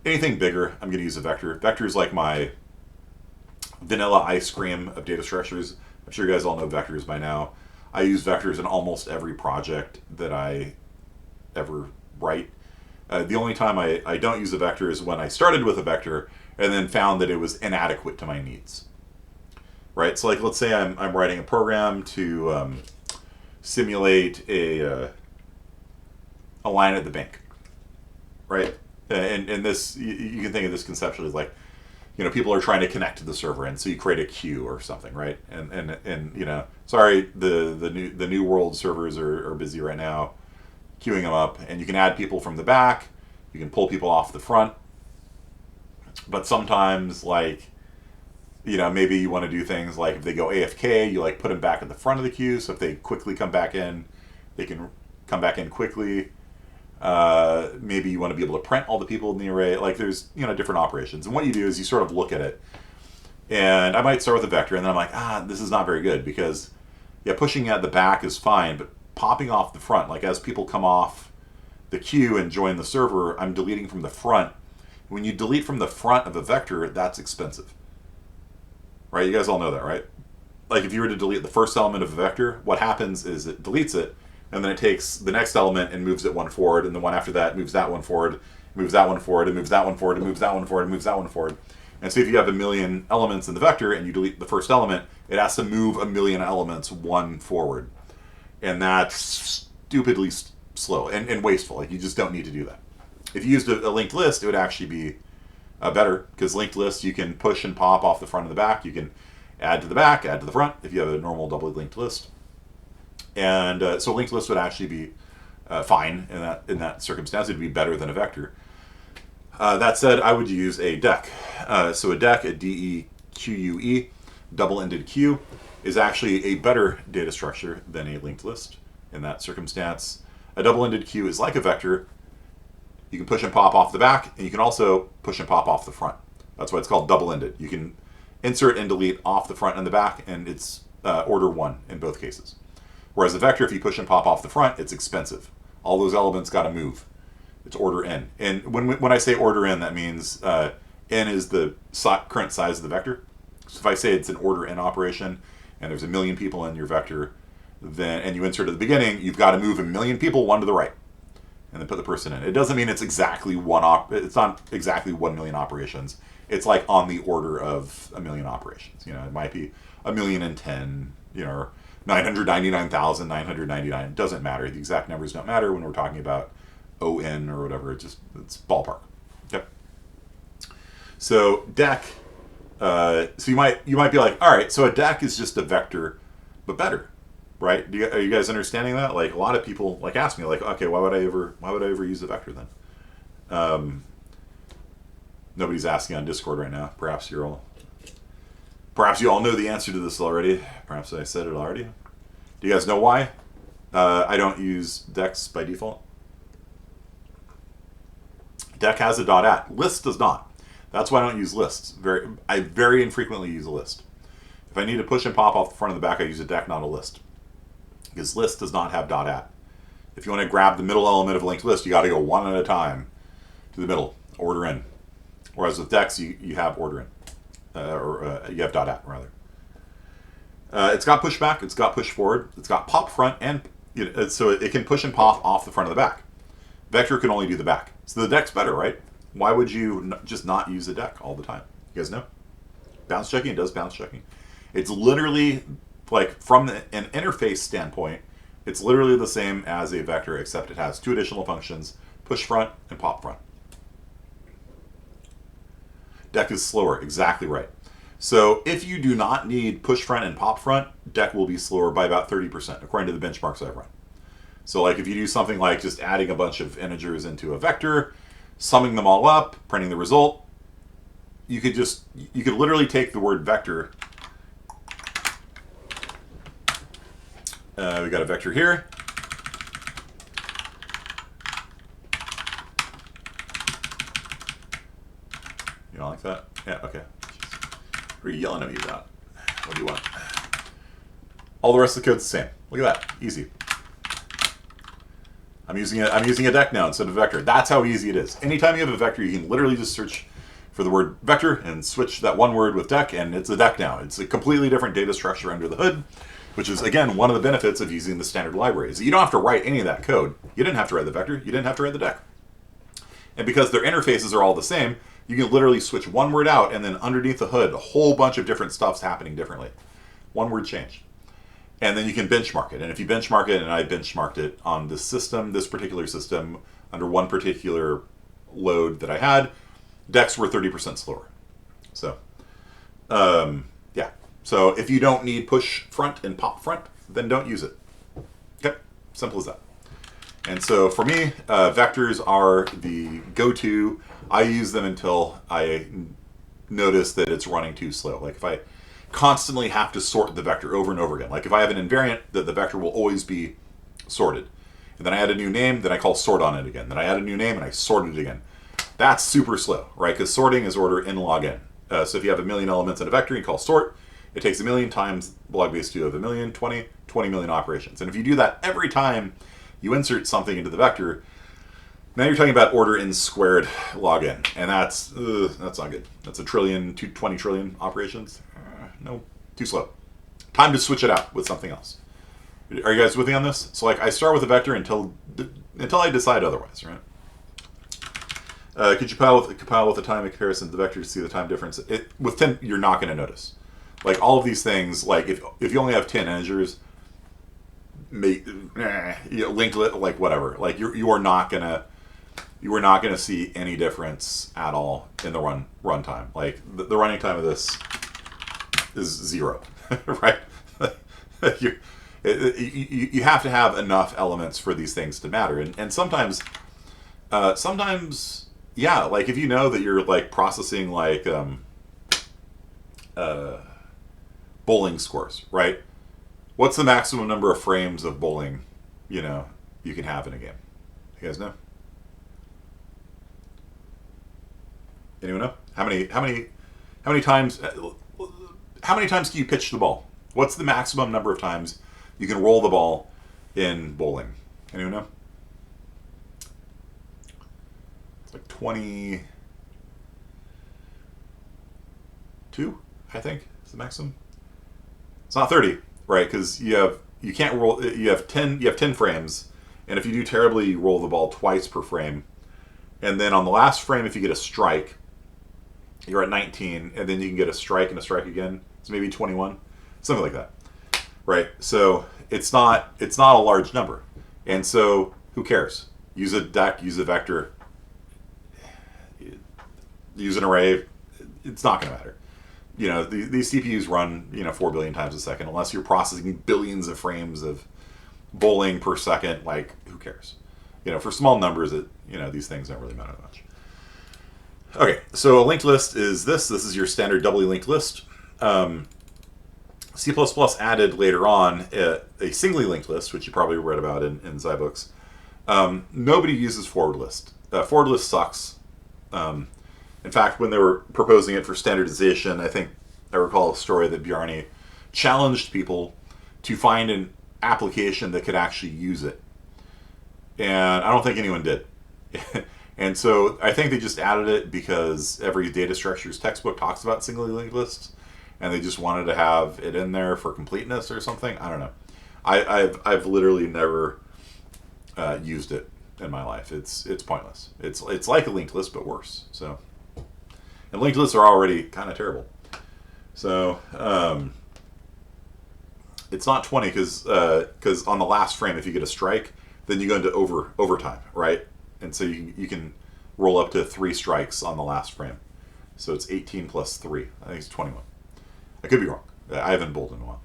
Anything bigger, I'm going to use a vector. Vector is like my vanilla ice cream of data structures. I'm sure you guys all know vectors by now. I use vectors in almost every project that I ever write. The only time I don't use a vector is when I started with a vector and then found that it was inadequate to my needs. Right? So like, let's say I'm writing a program to simulate a line at the bank. Right? And this, you can think of this conceptually as like, people are trying to connect to the server, and so you create a queue or something, right? And sorry, the new world servers are busy right now, queuing them up, and you can add people from the back, you can pull people off the front, but sometimes maybe you want to do things like if they go AFK, you put them back at the front of the queue, so if they quickly come back in, they can come back in quickly. Maybe you want to be able to print all the people in the array. There's different operations, and what you do is you sort of look at it. And I might start with a vector, and then I'm like, this is not very good because pushing at the back is fine, but popping off the front, as people come off the queue and join the server, I'm deleting from the front. When you delete from the front of a vector, that's expensive, right? You guys all know that, right? If you were to delete the first element of a vector, what happens is it deletes it, and then it takes the next element and moves it one forward, and the one after that moves that one forward, moves that one forward, and moves that one forward, and moves that one forward, and moves that one forward. And so if you have 1 million elements in the vector and you delete the first element, it has to move 1 million elements one forward. And that's stupidly slow and wasteful. You just don't need to do that. If you used a linked list, it would actually be better, because linked lists you can push and pop off the front and the back. You can add to the back, add to the front if you have a normal doubly linked list. And so linked list would actually be fine in that circumstance. It'd be better than a vector. That said, I would use a deck. So a deck, a DEQUE, double-ended queue, is actually a better data structure than a linked list in that circumstance. A double-ended queue is like a vector. You can push and pop off the back, and you can also push and pop off the front. That's why it's called double-ended. You can insert and delete off the front and the back, and it's order 1 in both cases. Whereas a vector, if you push and pop off the front, it's expensive. All those elements got to move. It's order n. And when I say order n, that means n is the current size of the vector. So if I say it's an order n operation, and there's 1 million people in your vector, and you insert at the beginning, you've got to move 1 million people one to the right, and then put the person in. It doesn't mean it's exactly it's not exactly 1 million operations. It's on the order of 1 million operations. It might be 1,010,000, or 999,999. It doesn't matter. The exact numbers don't matter when we're talking about ON or whatever. It's ballpark. Okay. So deck. So you might be like, all right, so a deck is just a vector, but better, right? Are you guys understanding that? A lot of people ask me, okay, why would I ever use a vector then? Nobody's asking on Discord right now. Perhaps you all know the answer to this already. Perhaps I said it already. Do you guys know why I don't use decks by default? Deck has a .at. List does not. That's why I don't use lists. I very infrequently use a list. If I need to push and pop off the front and the back, I use a deck, not a list. Because list does not have .at. If you want to grab the middle element of a linked list, you got to go one at a time to the middle, order in. Whereas with decks, you have order in. You have .at, rather. It's got push back, it's got push forward, it's got pop front, and so it can push and pop off the front of the back. Vector can only do the back. So the deck's better, right? Why would you just not use a deck all the time? You guys know? Bounce checking, it does bounce checking. It's literally, from an interface standpoint, it's literally the same as a vector, except it has 2 additional functions, push front and pop front. Deck is slower, exactly right. So if you do not need push front and pop front, deck will be slower by about 30%, according to the benchmarks I've run. So if you do something like just adding a bunch of integers into a vector, summing them all up, printing the result, you could literally take the word vector. We got a vector here. You don't like that? Yeah, okay. What are you yelling at me about? What do you want? All the rest of the code's the same. Look at that. Easy. I'm using a deck now instead of a vector. That's how easy it is. Anytime you have a vector, you can literally just search for the word vector and switch that one word with deck, and it's a deck now. It's a completely different data structure under the hood, which is, again, one of the benefits of using the standard libraries. You don't have to write any of that code. You didn't have to write the vector. You didn't have to write the deck. And because their interfaces are all the same, you can literally switch one word out, and then underneath the hood, a whole bunch of different stuff's happening differently. One word changed. And then you can benchmark it. And if you benchmark it, and I benchmarked it on this system, this particular system, under one particular load that I had, decks were 30% slower. So, yeah. So if you don't need push front and pop front, then don't use it. Okay, simple as that. And so for me, vectors are the go-to. I use them until I notice that it's running too slow. Like if I constantly have to sort the vector over and over again. Like if I have an invariant, that the vector will always be sorted. And then I add a new name, then I call sort on it again. Then I add a new name and I sort it again. That's super slow, right? Because sorting is order n log n. So if you have 1,000,000 elements in a vector, you call sort. It takes 1,000,000 times log base 2 of 1,000,000, 20 million operations. And if you do that every time you insert something into the vector, now you're talking about order n squared log n. And that's not good. That's a trillion to 20 trillion operations. No, too slow. Time to switch it out with something else. Are you guys with me on this? So like I start with a vector until I decide otherwise, right? Could you compile with a time in comparison to the vector to see the time difference? With 10, you're not going to notice. Like all of these things, like if you only have 10 integers, linked like whatever, like you are not gonna see any difference at all in the runtime. Like the running time of this is 0, right? You have to have enough elements for these things to matter, and sometimes, yeah, like if you know that you're like processing like bowling scores, right? What's the maximum number of frames of bowling, you can have in a game? You guys know? Anyone know? How many times? How many times can you pitch the ball? What's the maximum number of times you can roll the ball in bowling? Anyone know? It's like 22, I think, is the maximum. It's not 30, right? Because you can't roll. You have 10 frames, and if you do terribly, you roll the ball twice per frame, and then on the last frame, if you get a strike, you're at 19, and then you can get a strike and a strike again. It's maybe 21, something like that, right? So it's not a large number, and so who cares? Use a deck, use a vector, use an array. It's not going to matter. These CPUs run 4 billion times a second, unless you're processing billions of frames of bowling per second. Like who cares? For small numbers, these things don't really matter that much. Okay, so a linked list is this. This is your standard doubly linked list. C++ added later on a singly linked list, which you probably read about in Zybooks. Nobody uses forward list. Forward list sucks. In fact, when they were proposing it for standardization, I recall a story that Bjarne challenged people to find an application that could actually use it. And I don't think anyone did. And so I think they just added it because every data structures textbook talks about singly linked lists, and they just wanted to have it in there for completeness or something. I don't know. I've literally never used it in my life. It's pointless. It's like a linked list but worse. So, and linked lists are already kind of terrible. So it's not 20 because on the last frame, if you get a strike, then you go into overtime, right? And so you can roll up to 3 strikes on the last frame. So it's 18 plus 3. I think it's 21. I could be wrong. I haven't bowled in a while.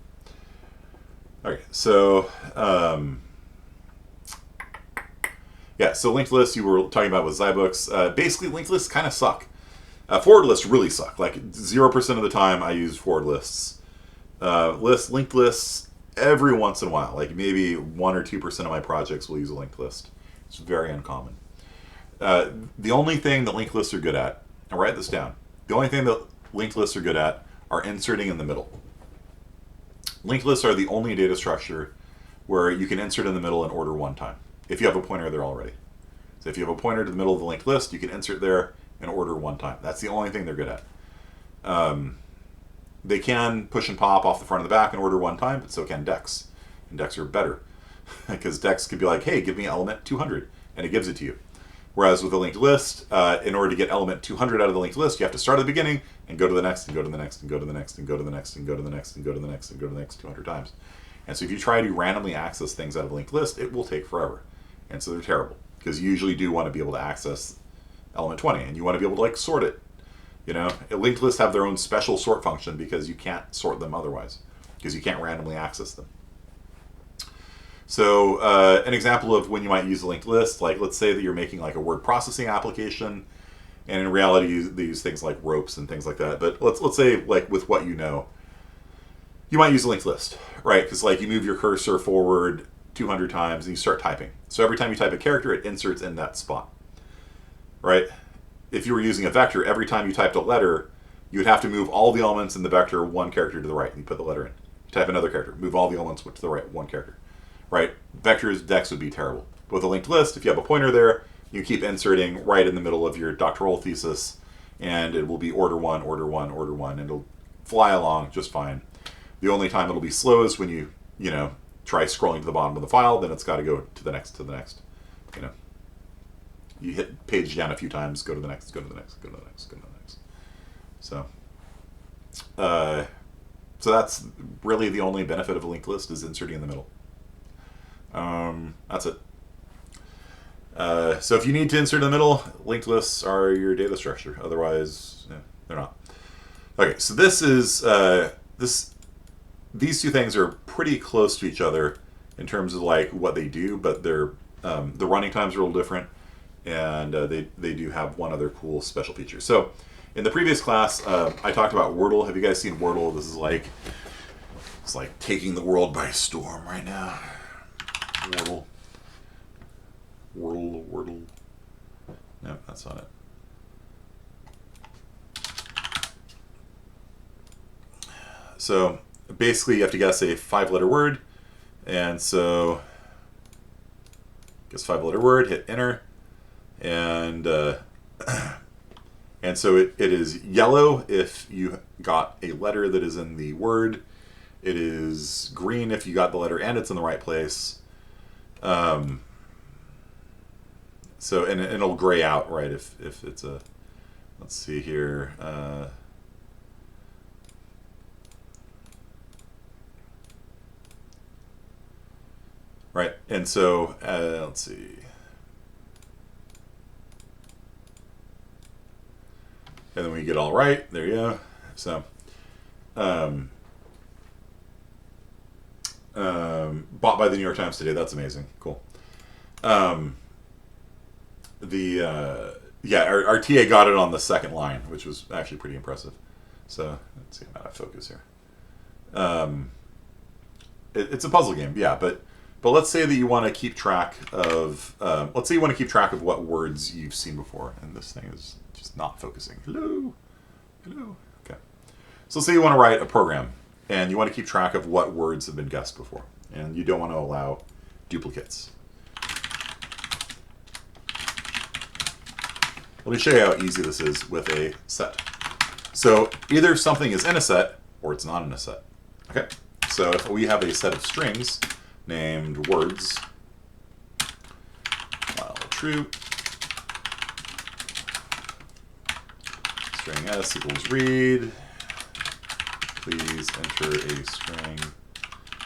Okay, so yeah, so linked lists you were talking about with Zybooks. Basically, linked lists kind of suck. Forward lists really suck. Like 0% of the time I use forward lists. Linked lists every once in a while. Like maybe 1 or 2% of my projects will use a linked list. It's very uncommon. The only thing that linked lists are good at, and write this down, the only thing that linked lists are good at are inserting in the middle. Linked lists are the only data structure where you can insert in the middle and order one time. If you have a pointer there already. So if you have a pointer to the middle of the linked list, you can insert there and order one time. That's the only thing they're good at. They can push and pop off the front and the back and order one time, but so can decks. And decks are better. Because decks could be like, hey, give me element 200, and it gives it to you. Whereas with a linked list, in order to get element 200 out of the linked list, you have to start at the beginning and go to the next and go to the next and go to the next and go to the next and go to the next and go to the next and go to the next 200 times. And so if you try to randomly access things out of a linked list, it will take forever. And so they're terrible. Because you usually do want to be able to access element 20, and you want to be able to like sort it. You know, linked lists have their own special sort function because you can't sort them otherwise. Because you can't randomly access them. So an example of when you might use a linked list, like let's say that you're making like a word processing application, and in reality they use things like ropes and things like that. But let's say like with what you know, you might use a linked list, right? Because like you move your cursor forward 200 times and you start typing. So every time you type a character, it inserts in that spot, right? If you were using a vector, every time you typed a letter, you would have to move all the elements in the vector one character to the right, and you put the letter in. You type another character, move all the elements to the right, one character. Right? Vectors, decks would be terrible. With a linked list, if you have a pointer there, you keep inserting right in the middle of your doctoral thesis, and it will be order one, order one, order one, and it'll fly along just fine. The only time it'll be slow is when you try scrolling to the bottom of the file, then it's got to go to the next, you know. You hit page down a few times, go to the next, go to the next, go to the next, go to the next. So that's really the only benefit of a linked list is inserting in the middle. That's it. So if you need to insert in the middle, linked lists are your data structure. Otherwise, they're not. Okay, so this is these two things are pretty close to each other in terms of like what they do, but they're the running times are a little different, and they do have one other cool special feature. So in the previous class, I talked about Wordle. Have you guys seen Wordle? This is like it's like taking the world by storm right now. Wordle. No, that's not it. So basically, you have to guess a 5-letter word, and so guess 5-letter word, hit enter, and and so it is yellow if you got a letter that is in the word. It is green if you got the letter and it's in the right place. So and it'll gray out, right, if it's a, let's see here, right, and so let's see, and then we get all right, there you go. So bought by the New York Times today. That's amazing. Cool. Our TA got it on the second line, which was actually pretty impressive. So let's see, I'm out of focus here. It's a puzzle game, yeah, but let's say that you want to keep track of what words you've seen before, and this thing is just not focusing. Hello. Okay. So let's say you want to write a program, and you want to keep track of what words have been guessed before, and you don't want to allow duplicates. Let me show you how easy this is with a set. So either something is in a set or it's not in a set. Okay? So if we have a set of strings named words, while true, string s equals read, please enter a string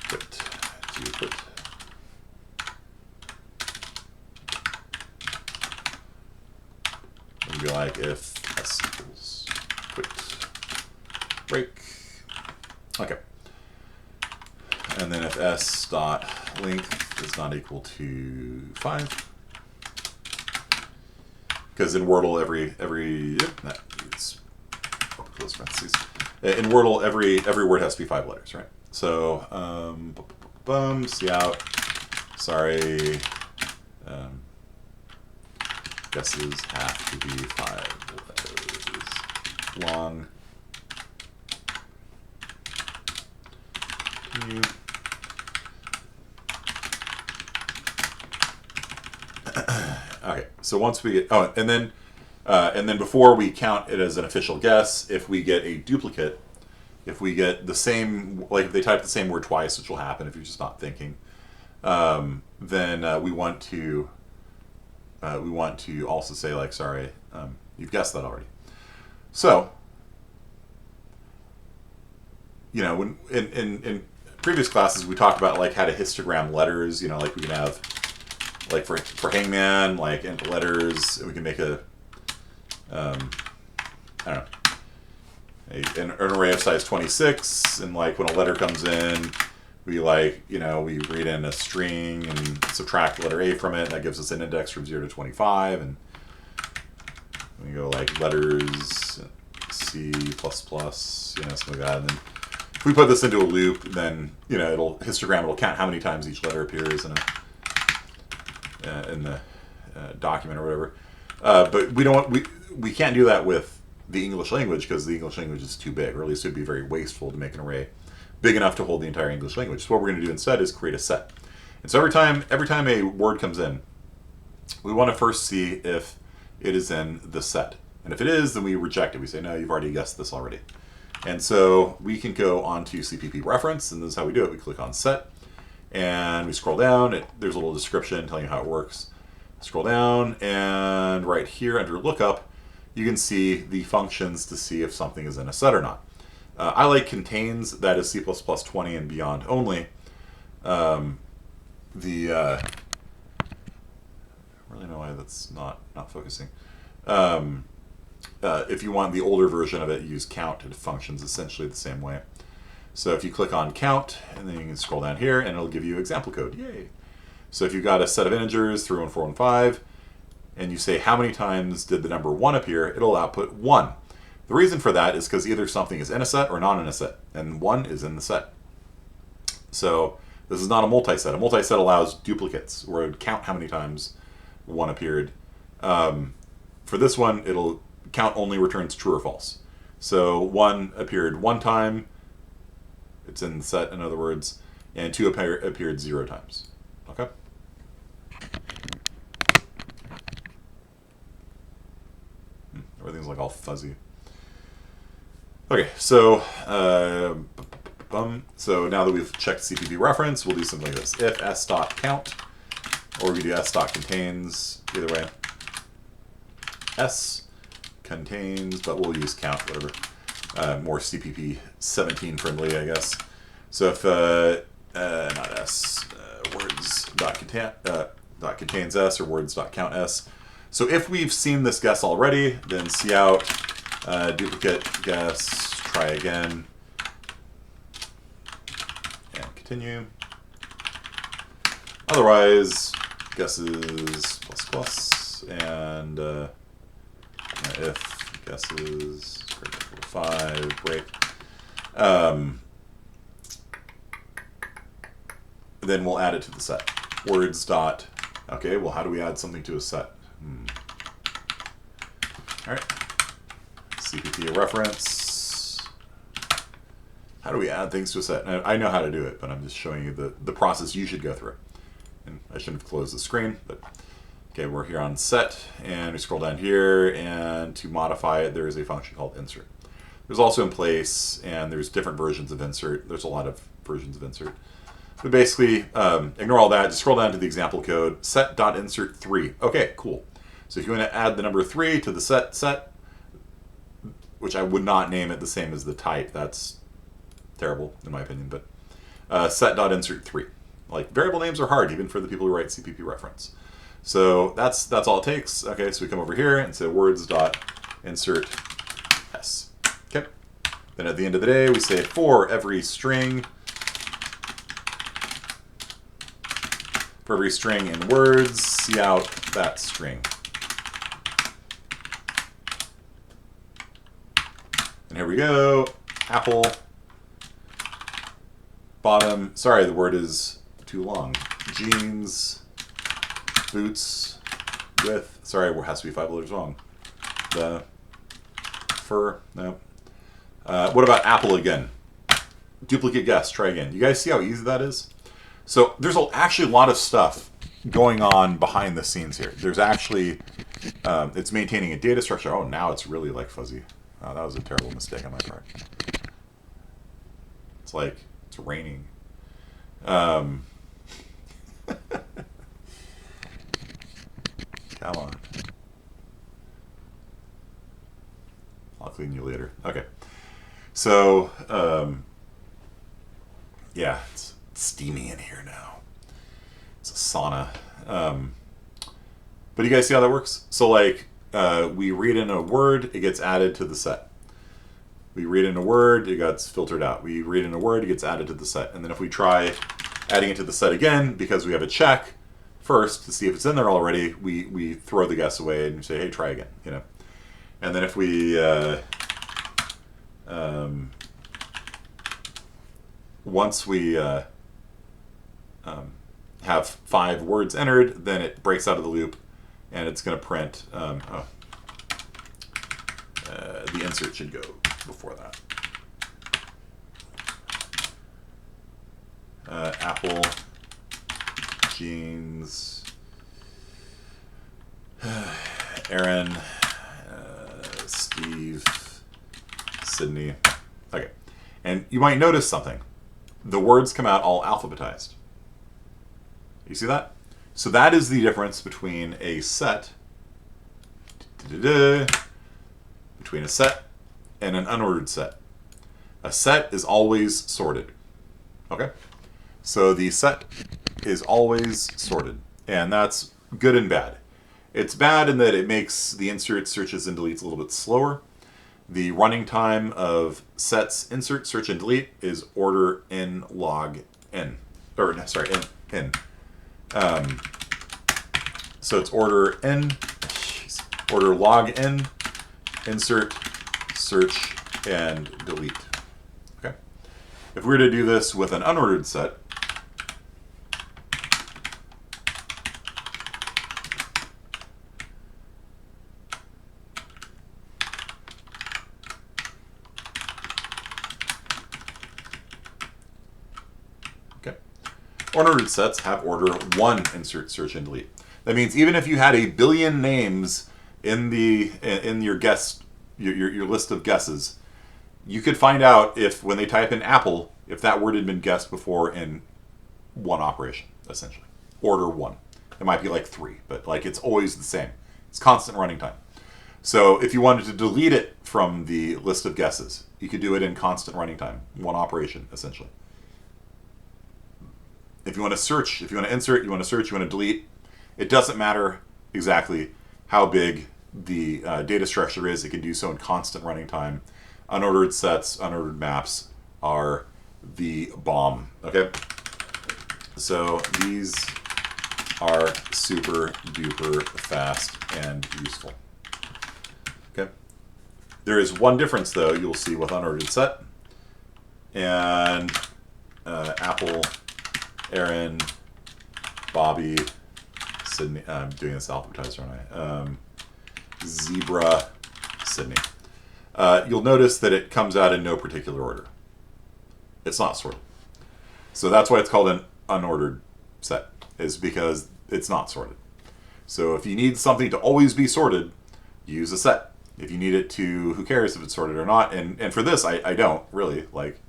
quit to quit. It'd be like if s equals quit break. Okay. And then if s dot length is not equal to 5, because in Wordle close parentheses. In Wordle every word has to be 5 letters, right? So see out. Sorry. Guesses have to be 5 letters long. Continue. Okay, so once we get, and then And then before we count it as an official guess, if we get a duplicate, if we get the same, like if they type the same word twice, which will happen if you're just not thinking, then we want to also say like, sorry, you've guessed that already. So, you know, when in previous classes we talked about like how to histogram letters. You know, like we can have like for hangman, like in letters, we can make a I don't know, an array of size 26, and like when a letter comes in, we like, you know, we read in a string and subtract the letter A from it, and that gives us an index from 0 to 25, and we go like letters C++, you know, something like that. And then if we put this into a loop, then, you know, it'll count how many times each letter appears in the document or whatever. But we can't do that with the English language because the English language is too big, or at least it would be very wasteful to make an array big enough to hold the entire English language. So what we're going to do instead is create a set. And so every time a word comes in, we want to first see if it is in the set. And if it is, then we reject it. We say, no, you've already guessed this already. And so we can go on to CPP reference, and this is how we do it. We click on set, and we scroll down. There's a little description telling you how it works. Scroll down, and right here under lookup, you can see the functions to see if something is in a set or not. I like contains, that is C++20 and beyond only. I really know why that's not focusing. If you want the older version of it, use count. It functions essentially the same way. So if you click on count, and then you can scroll down here, and it'll give you example code. Yay! So if you've got a set of integers, 3, 1, 4, and 5, and you say how many times did the number 1 appear, it'll output 1. The reason for that is because either something is in a set or not in a set, and 1 is in the set. So this is not a multi-set. A multi-set allows duplicates, where it would count how many times 1 appeared. For this one, it'll count only returns true or false. So 1 appeared 1 time, it's in the set, in other words, and 2 appeared 0 times. Okay? Everything's like all fuzzy. Okay, so so now that we've checked CPP reference, we'll do something like this: if s.count, or we do s.contains, either way. S contains, but we'll use count, whatever. More CPP 17 friendly, I guess. So if not s, words.contains s or words.count s. So if we've seen this guess already, then cout duplicate guess, try again, and continue. Otherwise, guesses plus and if guesses greater than 5 break. Then we'll add it to the set. Words dot. Okay, well, how do we add something to a set? All right. CPP reference. How do we add things to a set? Now, I know how to do it, but I'm just showing you the process you should go through. And I shouldn't have closed the screen, but okay, we're here on set, and we scroll down here, and to modify it, there is a function called insert. There's also in place, and there's different versions of insert. There's a lot of versions of insert. But basically, ignore all that. Just scroll down to the example code, set.insert3. Okay, cool. So if you want to add the number 3 to the set, which I would not name it the same as the type. That's terrible, in my opinion. But set.insert3. Like, variable names are hard, even for the people who write CPP reference. So that's all it takes. Okay, so we come over here and say words.insert s. Okay. Then at the end of the day, we say for every string in words, see out that string. And here we go. Apple. Bottom. Sorry, the word is too long. Jeans. Boots. With. Sorry, it has to be 5 letters long. The. Fur. No. What about apple again? Duplicate guess. Try again. You guys see how easy that is? So there's actually a lot of stuff going on behind the scenes here. There's actually It's maintaining a data structure. Oh, now it's really like fuzzy. Oh, that was a terrible mistake on my part. It's like it's raining. Come on. I'll clean you later. Okay. So, yeah, it's steamy in here now. It's a sauna. But you guys see how that works? So, like, we read in a word, it gets added to the set. We read in a word, it gets filtered out. We read in a word, it gets added to the set. And then if we try adding it to the set again, because we have a check first to see if it's in there already, we throw the guess away and say, hey, try again, you know. And then if we once we have 5 words entered, then it breaks out of the loop, and it's going to print. The insert should go before that. Apple, jeans, Aaron, Steve, Sydney. Okay. And you might notice something. The words come out all alphabetized. You see that? So that is the difference between a set between a set and an unordered set. A set is always sorted. Okay? So the set is always sorted. And that's good and bad. It's bad in that it makes the insert, searches, and deletes a little bit slower. The running time of sets, insert, search, and delete is order n log n. Or, sorry, n. So it's order n, order log n, insert, search, and delete. Okay. If we were to do this with an unordered set, unordered sets have order 1 insert, search, and delete. That means even if you had a billion names in your guess your list of guesses, you could find out if when they type in apple, if that word had been guessed before in one operation, essentially. Order 1. It might be like 3, but like it's always the same. It's constant running time. So if you wanted to delete it from the list of guesses, you could do it in constant running time, one operation, essentially. If you want to search, if you want to insert, you want to search, you want to delete, it doesn't matter exactly how big the data structure is. It can do so in constant running time. Unordered sets, unordered maps are the bomb. Okay? So these are super duper fast and useful. Okay? There is one difference, though, you'll see with unordered set and Apple, Aaron, Bobby, Sydney. I'm doing this alphabetized, aren't I? Zebra, Sydney. You'll notice that it comes out in no particular order. It's not sorted. So that's why it's called an unordered set, is because it's not sorted. So if you need something to always be sorted, use a set. If you need it to, who cares if it's sorted or not? And for this, I don't really. Like,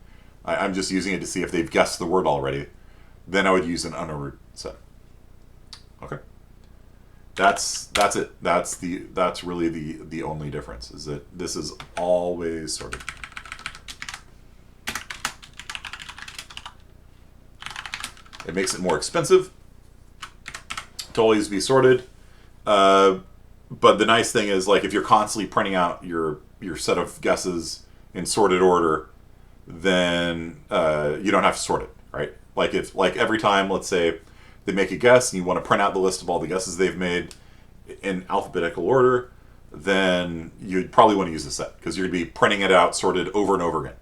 I'm just using it to see if they've guessed the word already. Then I would use an unordered set. Okay. That's it. That's really the only difference, is that this is always sorted. It makes it more expensive to always be sorted. But the nice thing is, like, if you're constantly printing out your set of guesses in sorted order, then you don't have to sort it, right? Like if every time, let's say, they make a guess and you want to print out the list of all the guesses they've made in alphabetical order, then you'd probably want to use a set, because you're going to be printing it out sorted over and over again,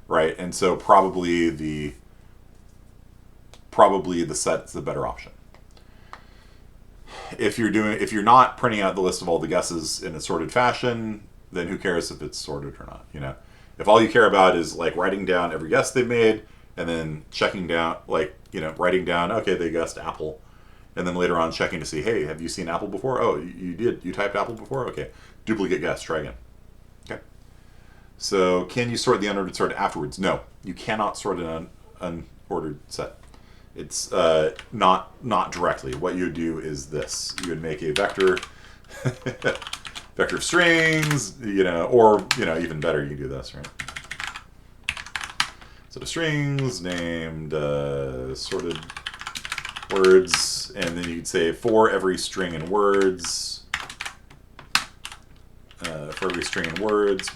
right? And so probably the set's the better option. If you're not printing out the list of all the guesses in a sorted fashion, then who cares if it's sorted or not, you know? If all you care about is like writing down every guess they've made and then checking down, like, you know, writing down, okay, they guessed apple, and then later on checking to see, hey, have you seen apple before? Oh, you did. You typed apple before? Okay. Duplicate guess. Try again. Okay. So can you sort the unordered sort afterwards? No, you cannot sort an unordered set. It's not directly. What you would do is this. You would make a vector, vector of strings, or, even better, you can do this, right? Set of strings named sorted words, and then you'd say for every string in words,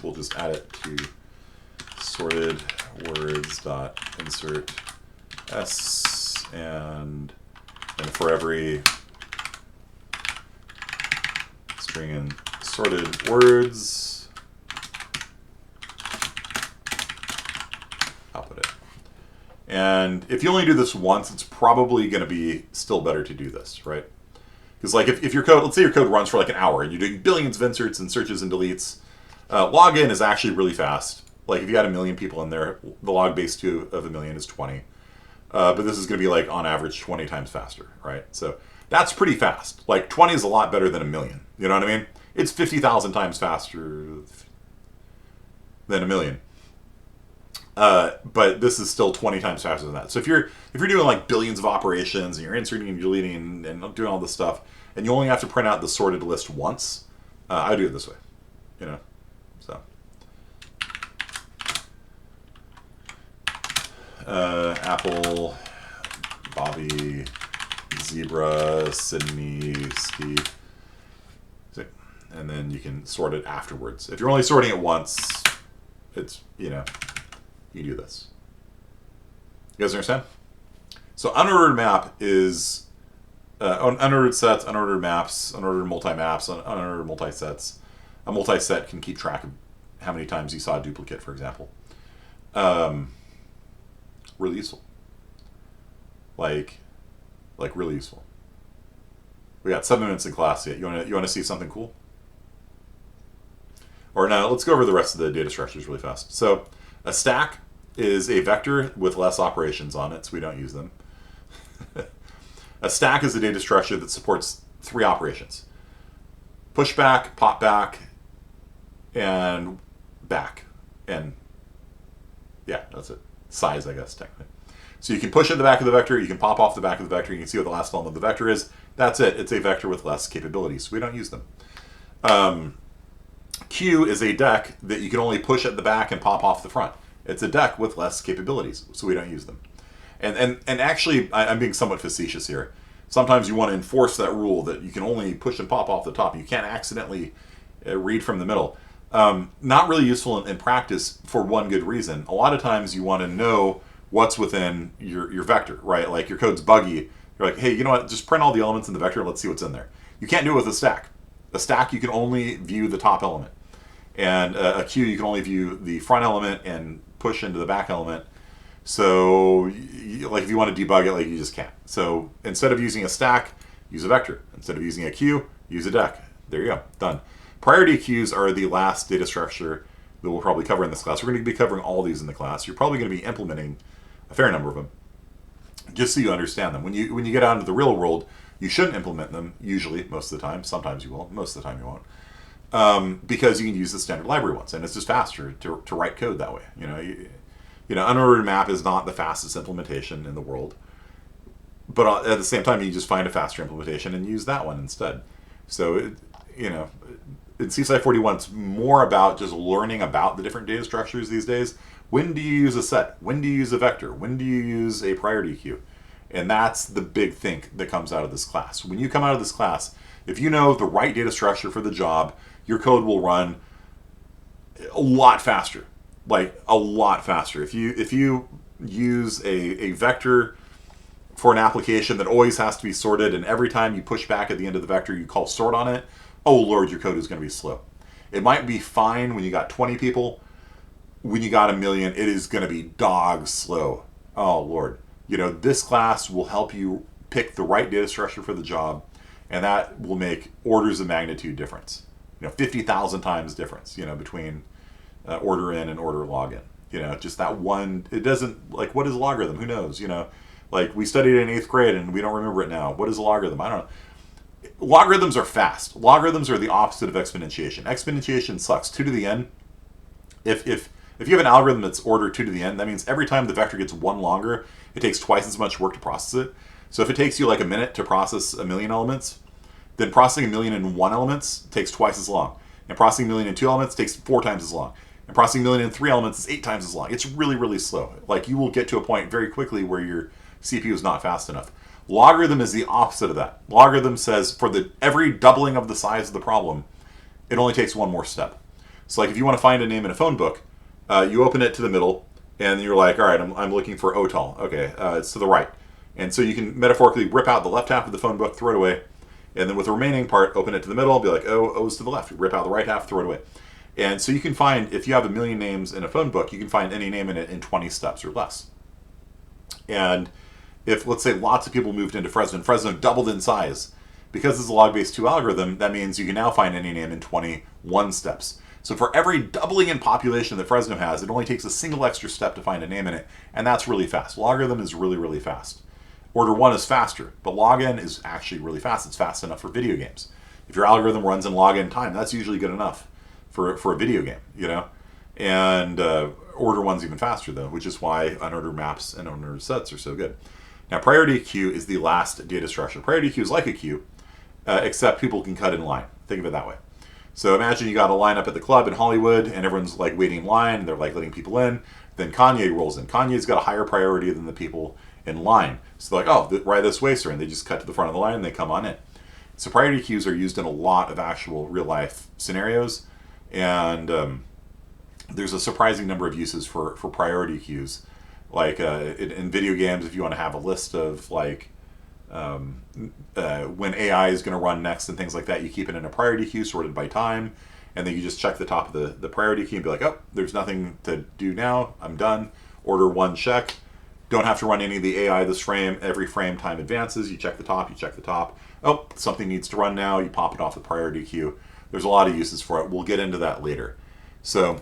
we'll just add it to sorted words dot insert s, and for every string in sorted words, output it. And if you only do this once, it's probably going to be still better to do this, right? Because like if your code, let's say your code runs for like an hour and you're doing billions of inserts and searches and deletes, login is actually really fast. Like if you had 1 million people in there, the log base 2 of 1 million is 20. But this is going to be like on average 20 times faster, right? So that's pretty fast. Like 20 is a lot better than 1 million. You know what I mean? It's 50,000 times faster than 1 million. But this is still 20 times faster than that. So if you're doing like billions of operations and you're inserting and deleting and doing all this stuff, and you only have to print out the sorted list once, I do it this way, So Apple, Bobby, Zebra, Sydney, Steve, and then you can sort it afterwards. If you're only sorting it once, it's you do this. You guys understand? So unordered map is unordered sets, unordered maps, unordered multi-maps, unordered multi-sets. A multi-set can keep track of how many times you saw a duplicate, for example. Really useful. Like really useful. We got 7 minutes in class yet. You want to see something cool? Or now let's go over the rest of the data structures really fast. So a stack is a vector with less operations on it, so we don't use them. A stack is a data structure that supports 3 operations: push back, pop back, and back. And yeah, that's it. Size, I guess, technically. So you can push at the back of the vector, you can pop off the back of the vector, you can see what the last element of the vector is. That's it. It's a vector with less capabilities. We don't use them. Q is a deck that you can only push at the back and pop off the front. It's a deck with less capabilities, so we don't use them. And actually, I'm being somewhat facetious here. Sometimes you want to enforce that rule that you can only push and pop off the top. You can't accidentally read from the middle. Not really useful in practice for one good reason. A lot of times you want to know what's within your vector, right? Like your code's buggy. You're like, hey, you know what? Just print all the elements in the vector and let's see what's in there. You can't do it with a stack. A stack, you can only view the top element. And a queue, you can only view the front element and push into the back element. So, like if you want to debug it, like you just can't. So instead of using a stack, use a vector. Instead of using a queue, use a deck. There you go, done. Priority queues are the last data structure that we'll probably cover in this class. We're going to be covering all these in the class. You're probably going to be implementing a fair number of them, just so you understand them. When you get out into the real world, you shouldn't implement them usually, most of the time. Sometimes you will, most of the time you won't. Because you can use the standard library ones, and it's just faster to write code that way. Unordered map is not the fastest implementation in the world, but at the same time, you just find a faster implementation and use that one instead. So, in C-Sci 41, it's more about just learning about the different data structures these days. When do you use a set? When do you use a vector? When do you use a priority queue? And that's the big thing that comes out of this class. When you come out of this class, if you know the right data structure for the job, your code will run a lot faster, like a lot faster. If you use a vector for an application that always has to be sorted, and every time you push back at the end of the vector, you call sort on it, oh Lord, your code is going to be slow. It might be fine when you got 20 people. When you got 1 million, it is going to be dog slow. Oh Lord. This class will help you pick the right data structure for the job, and that will make orders of magnitude difference. 50,000 times difference, between order in and order login. Just that one, it doesn't, like, what is logarithm? Who knows? Like, we studied it in 8th grade and we don't remember it now. What is a logarithm? I don't know. Logarithms are fast. Logarithms are the opposite of exponentiation. Exponentiation sucks. 2 to the n. If you have an algorithm that's order 2 to the n, that means every time the vector gets 1 longer, it takes twice as much work to process it. So if it takes you like a minute to process a million elements, then processing a million and 1 elements takes twice as long. And processing a million and 2 elements takes 4 times as long. And processing a million and 3 elements is 8 times as long. It's really, really slow. Like, you will get to a point very quickly where your CPU is not fast enough. Logarithm is the opposite of that. Logarithm says for every doubling of the size of the problem, it only takes one more step. So like if you want to find a name in a phone book, you open it to the middle, and you're like, all right, I'm looking for Otal. Okay, it's to the right. And so you can metaphorically rip out the left half of the phone book, throw it away, and then with the remaining part, open it to the middle, be like, oh, O's to the left. Rip out the right half, throw it away. And so you can find, if you have a million names in a phone book, you can find any name in it in 20 steps or less. And if, let's say, lots of people moved into Fresno, and Fresno doubled in size, because it's a log-based 2 algorithm, that means you can now find any name in 21 steps. So for every doubling in population that Fresno has, it only takes a single extra step to find a name in it, and that's really fast. Logarithm is really, really fast. Order 1 is faster, but log n is actually really fast. It's fast enough for video games. If your algorithm runs in log n time, that's usually good enough for a video game, you know? And order 1's even faster, though, which is why unordered maps and unordered sets are so good. Now, priority queue is the last data structure. Priority queue is like a queue, except people can cut in line. Think of it that way. So imagine you got a line up at the club in Hollywood, and everyone's like waiting in line, and they're like letting people in. Then Kanye rolls in. Kanye's got a higher priority than the people in line. So they're like, oh, right this way, sir. And they just cut to the front of the line, and they come on in. So priority queues are used in a lot of actual real-life scenarios. And there's a surprising number of uses for priority queues. Like in video games, if you want to have a list of like when AI is going to run next and things like that, you keep it in a priority queue sorted by time, and then you just check the top of the priority queue and be like, oh, there's nothing to do now, I'm done. Order 1 check. Don't have to run any of the AI this frame. Every frame time advances, you check the top, you check the top. Oh, something needs to run now, you pop it off the priority queue. There's a lot of uses for it. We'll get into that later. So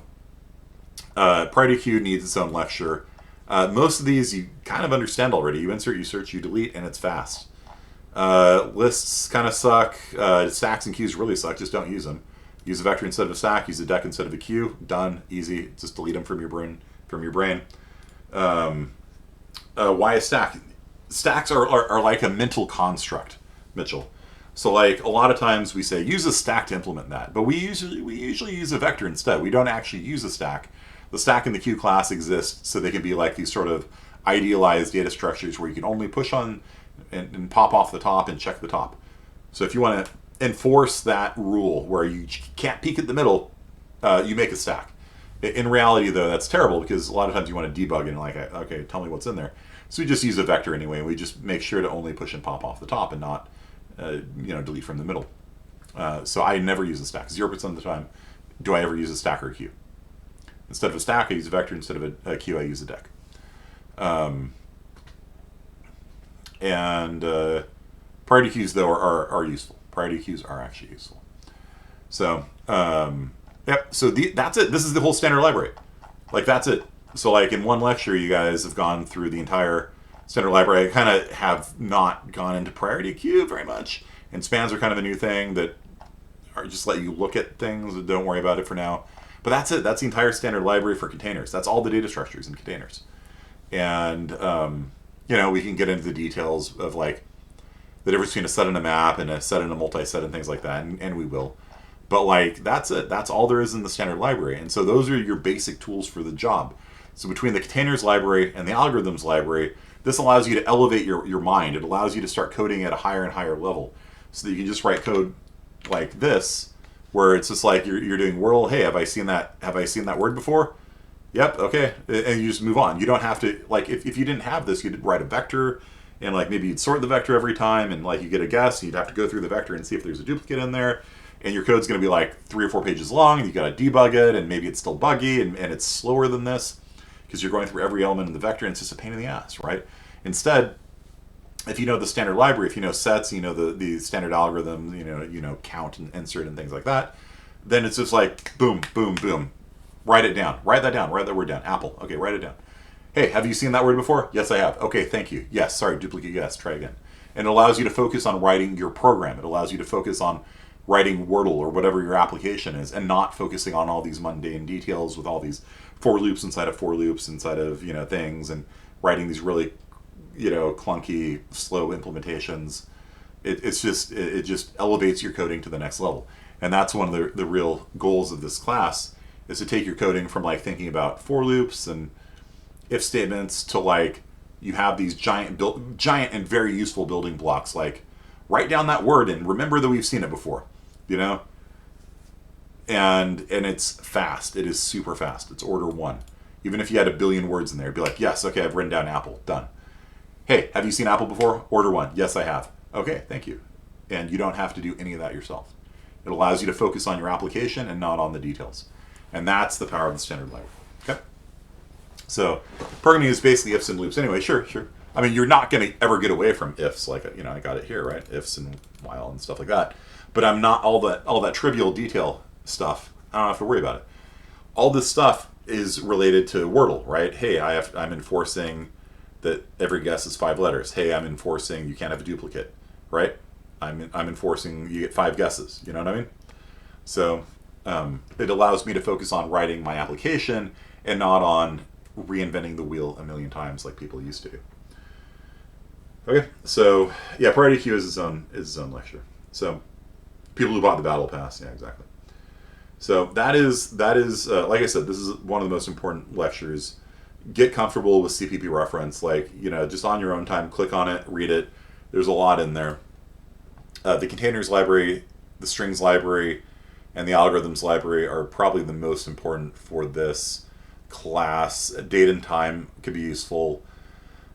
priority queue needs its own lecture. Most of these you kind of understand already. You insert, you search, you delete, and it's fast. Lists kind of suck. Stacks and queues really suck. Just don't use them. Use a vector instead of a stack. Use a deck instead of a queue. Done. Easy. Just delete them from your brain. Why a stack? Stacks are like a mental construct, Mitchell. So like a lot of times we say use a stack to implement that, but we usually use a vector instead. We don't actually use a stack. The stack and the queue class exists so they can be like these sort of idealized data structures where you can only push on and pop off the top and check the top. So if you want to enforce that rule where you can't peek at the middle, you make a stack. In reality, though, that's terrible because a lot of times you want to debug and like, okay, tell me what's in there. So we just use a vector anyway. And we just make sure to only push and pop off the top and not, delete from the middle. So I never use a stack. 0% of the time do I ever use a stack or a queue. Instead of a stack, I use a vector. Instead of a queue, I use a deck. Priority queues, though, are useful. Priority queues are actually useful. So, yep. So that's it. This is the whole standard library. Like, that's it. So, like, in one lecture, you guys have gone through the entire standard library. I kind of have not gone into priority queue very much. And spans are kind of a new thing that are just let you look at things. Don't worry about it for now. But that's it. That's the entire standard library for containers. That's all the data structures in containers. And, we can get into the details of, like, the difference between a set and a map and a set and a multi-set and things like that, and we will. But, like, that's it. That's all there is in the standard library. And so those are your basic tools for the job. So between the containers library and the algorithms library, this allows you to elevate your mind. It allows you to start coding at a higher and higher level so that you can just write code like this, where it's just like you're doing Wordle. Hey, have I seen that word before? Yep, okay. And you just move on. You don't have to, like, if you didn't have this, you'd write a vector, and, like, maybe you'd sort the vector every time, and, like, you get a guess, you'd have to go through the vector and see if there's a duplicate in there, and your code's going to be, like, 3 or 4 pages long, and you got to debug it, and maybe it's still buggy, and it's slower than this, because you're going through every element in the vector, and it's just a pain in the ass, right? Instead, if you know the standard library, if you know sets, you know the standard algorithm, you know count and insert and things like that, then it's just like boom, boom, boom. Write it down. Write that down. Write that word down. Apple. Okay, write it down. Hey, have you seen that word before? Yes, I have. Okay, thank you. Yes, sorry, duplicate yes, try again. And it allows you to focus on writing your program. It allows you to focus on writing Wordle or whatever your application is and not focusing on all these mundane details with all these for loops inside of, things and writing these really, clunky, slow implementations. It just elevates your coding to the next level. And that's one of the real goals of this class is to take your coding from like thinking about for loops and if statements to like you have these giant and very useful building blocks like write down that word and remember that we've seen it before, you know? And it's fast. It is super fast. It's order one. Even if you had a billion words in there, it'd be like, yes, okay, I've written down apple. Done. Hey, have you seen apple before? Order one. Yes, I have. Okay, thank you. And you don't have to do any of that yourself. It allows you to focus on your application and not on the details. And that's the power of the standard library. Okay? So programming is basically ifs and loops. Anyway, sure. I mean, you're not going to ever get away from ifs, like, I got it here, right? Ifs and while and stuff like that. But I'm not all that trivial detail stuff. I don't have to worry about it. All this stuff is related to Wordle, right? Hey, I'm enforcing that every guess is 5 letters. Hey, I'm enforcing you can't have a duplicate, right? I'm enforcing you get 5 guesses. You know what I mean? So it allows me to focus on writing my application and not on reinventing the wheel a million times like people used to do. Okay, so yeah, priority queue is its own lecture. So people who bought the battle pass, yeah, exactly. So that is like I said, this is one of the most important lectures. Get comfortable with CPP reference, like just on your own time, click on it, read it. There's a lot in there. The containers library, the strings library, and the algorithms library are probably the most important for this class. Date and time could be useful.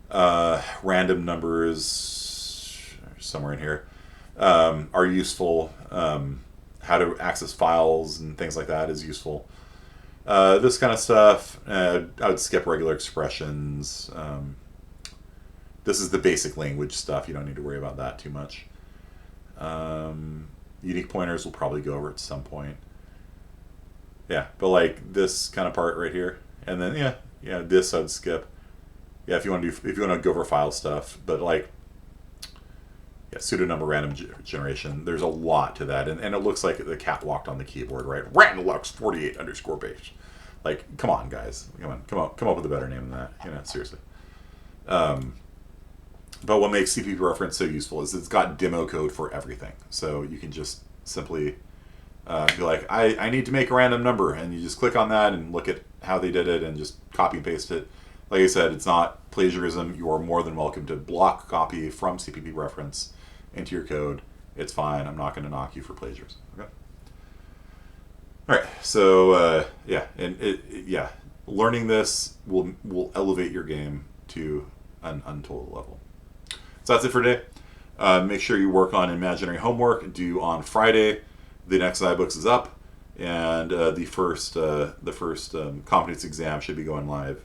Random numbers, somewhere in here, are useful. How to access files and things like that is useful. This kind of stuff, I would skip regular expressions. This is the basic language stuff. You don't need to worry about that too much. Unique pointers we'll probably go over at some point. Yeah, but like this kind of part right here, and then this I'd skip. Yeah, if you want to go over file stuff, but like pseudonumber random generation, there's a lot to that, and it looks like the cat walked on the keyboard, right? Randlux 48 _ page. Like, come on, guys, come up with a better name than that. Seriously. But what makes CPP reference so useful is it's got demo code for everything, so you can just simply be like, I need to make a random number, and you just click on that and look at how they did it and just copy and paste it. Like I said, it's not plagiarism. You are more than welcome to block copy from CPP reference into your code. It's fine. I'm not going to knock you for plagiarism. Okay. All right. So learning this will elevate your game to an untold level. So that's it for today. Make sure you work on imaginary homework due on Friday. The next iBooks is up, and the first competence exam should be going live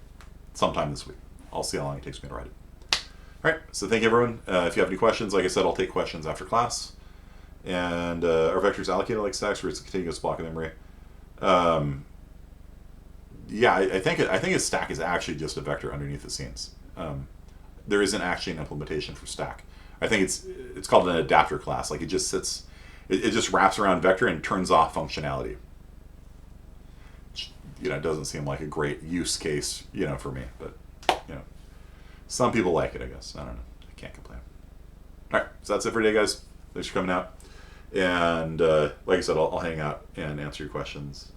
sometime this week. I'll see how long it takes me to write it. All right, so thank you, everyone. If you have any questions, like I said, I'll take questions after class. And our vectors allocated like stacks, where it's a continuous block of memory. I think a stack is actually just a vector underneath the scenes. There isn't actually an implementation for stack. I think it's called an adapter class. Like it just sits, it just wraps around vector and turns off functionality. It doesn't seem like a great use case, for me, but some people like it, I guess. I don't know. I can't complain. All right, so that's it for today, guys. Thanks for coming out. And like I said, I'll hang out and answer your questions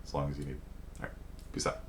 as long as you need. All right, peace out.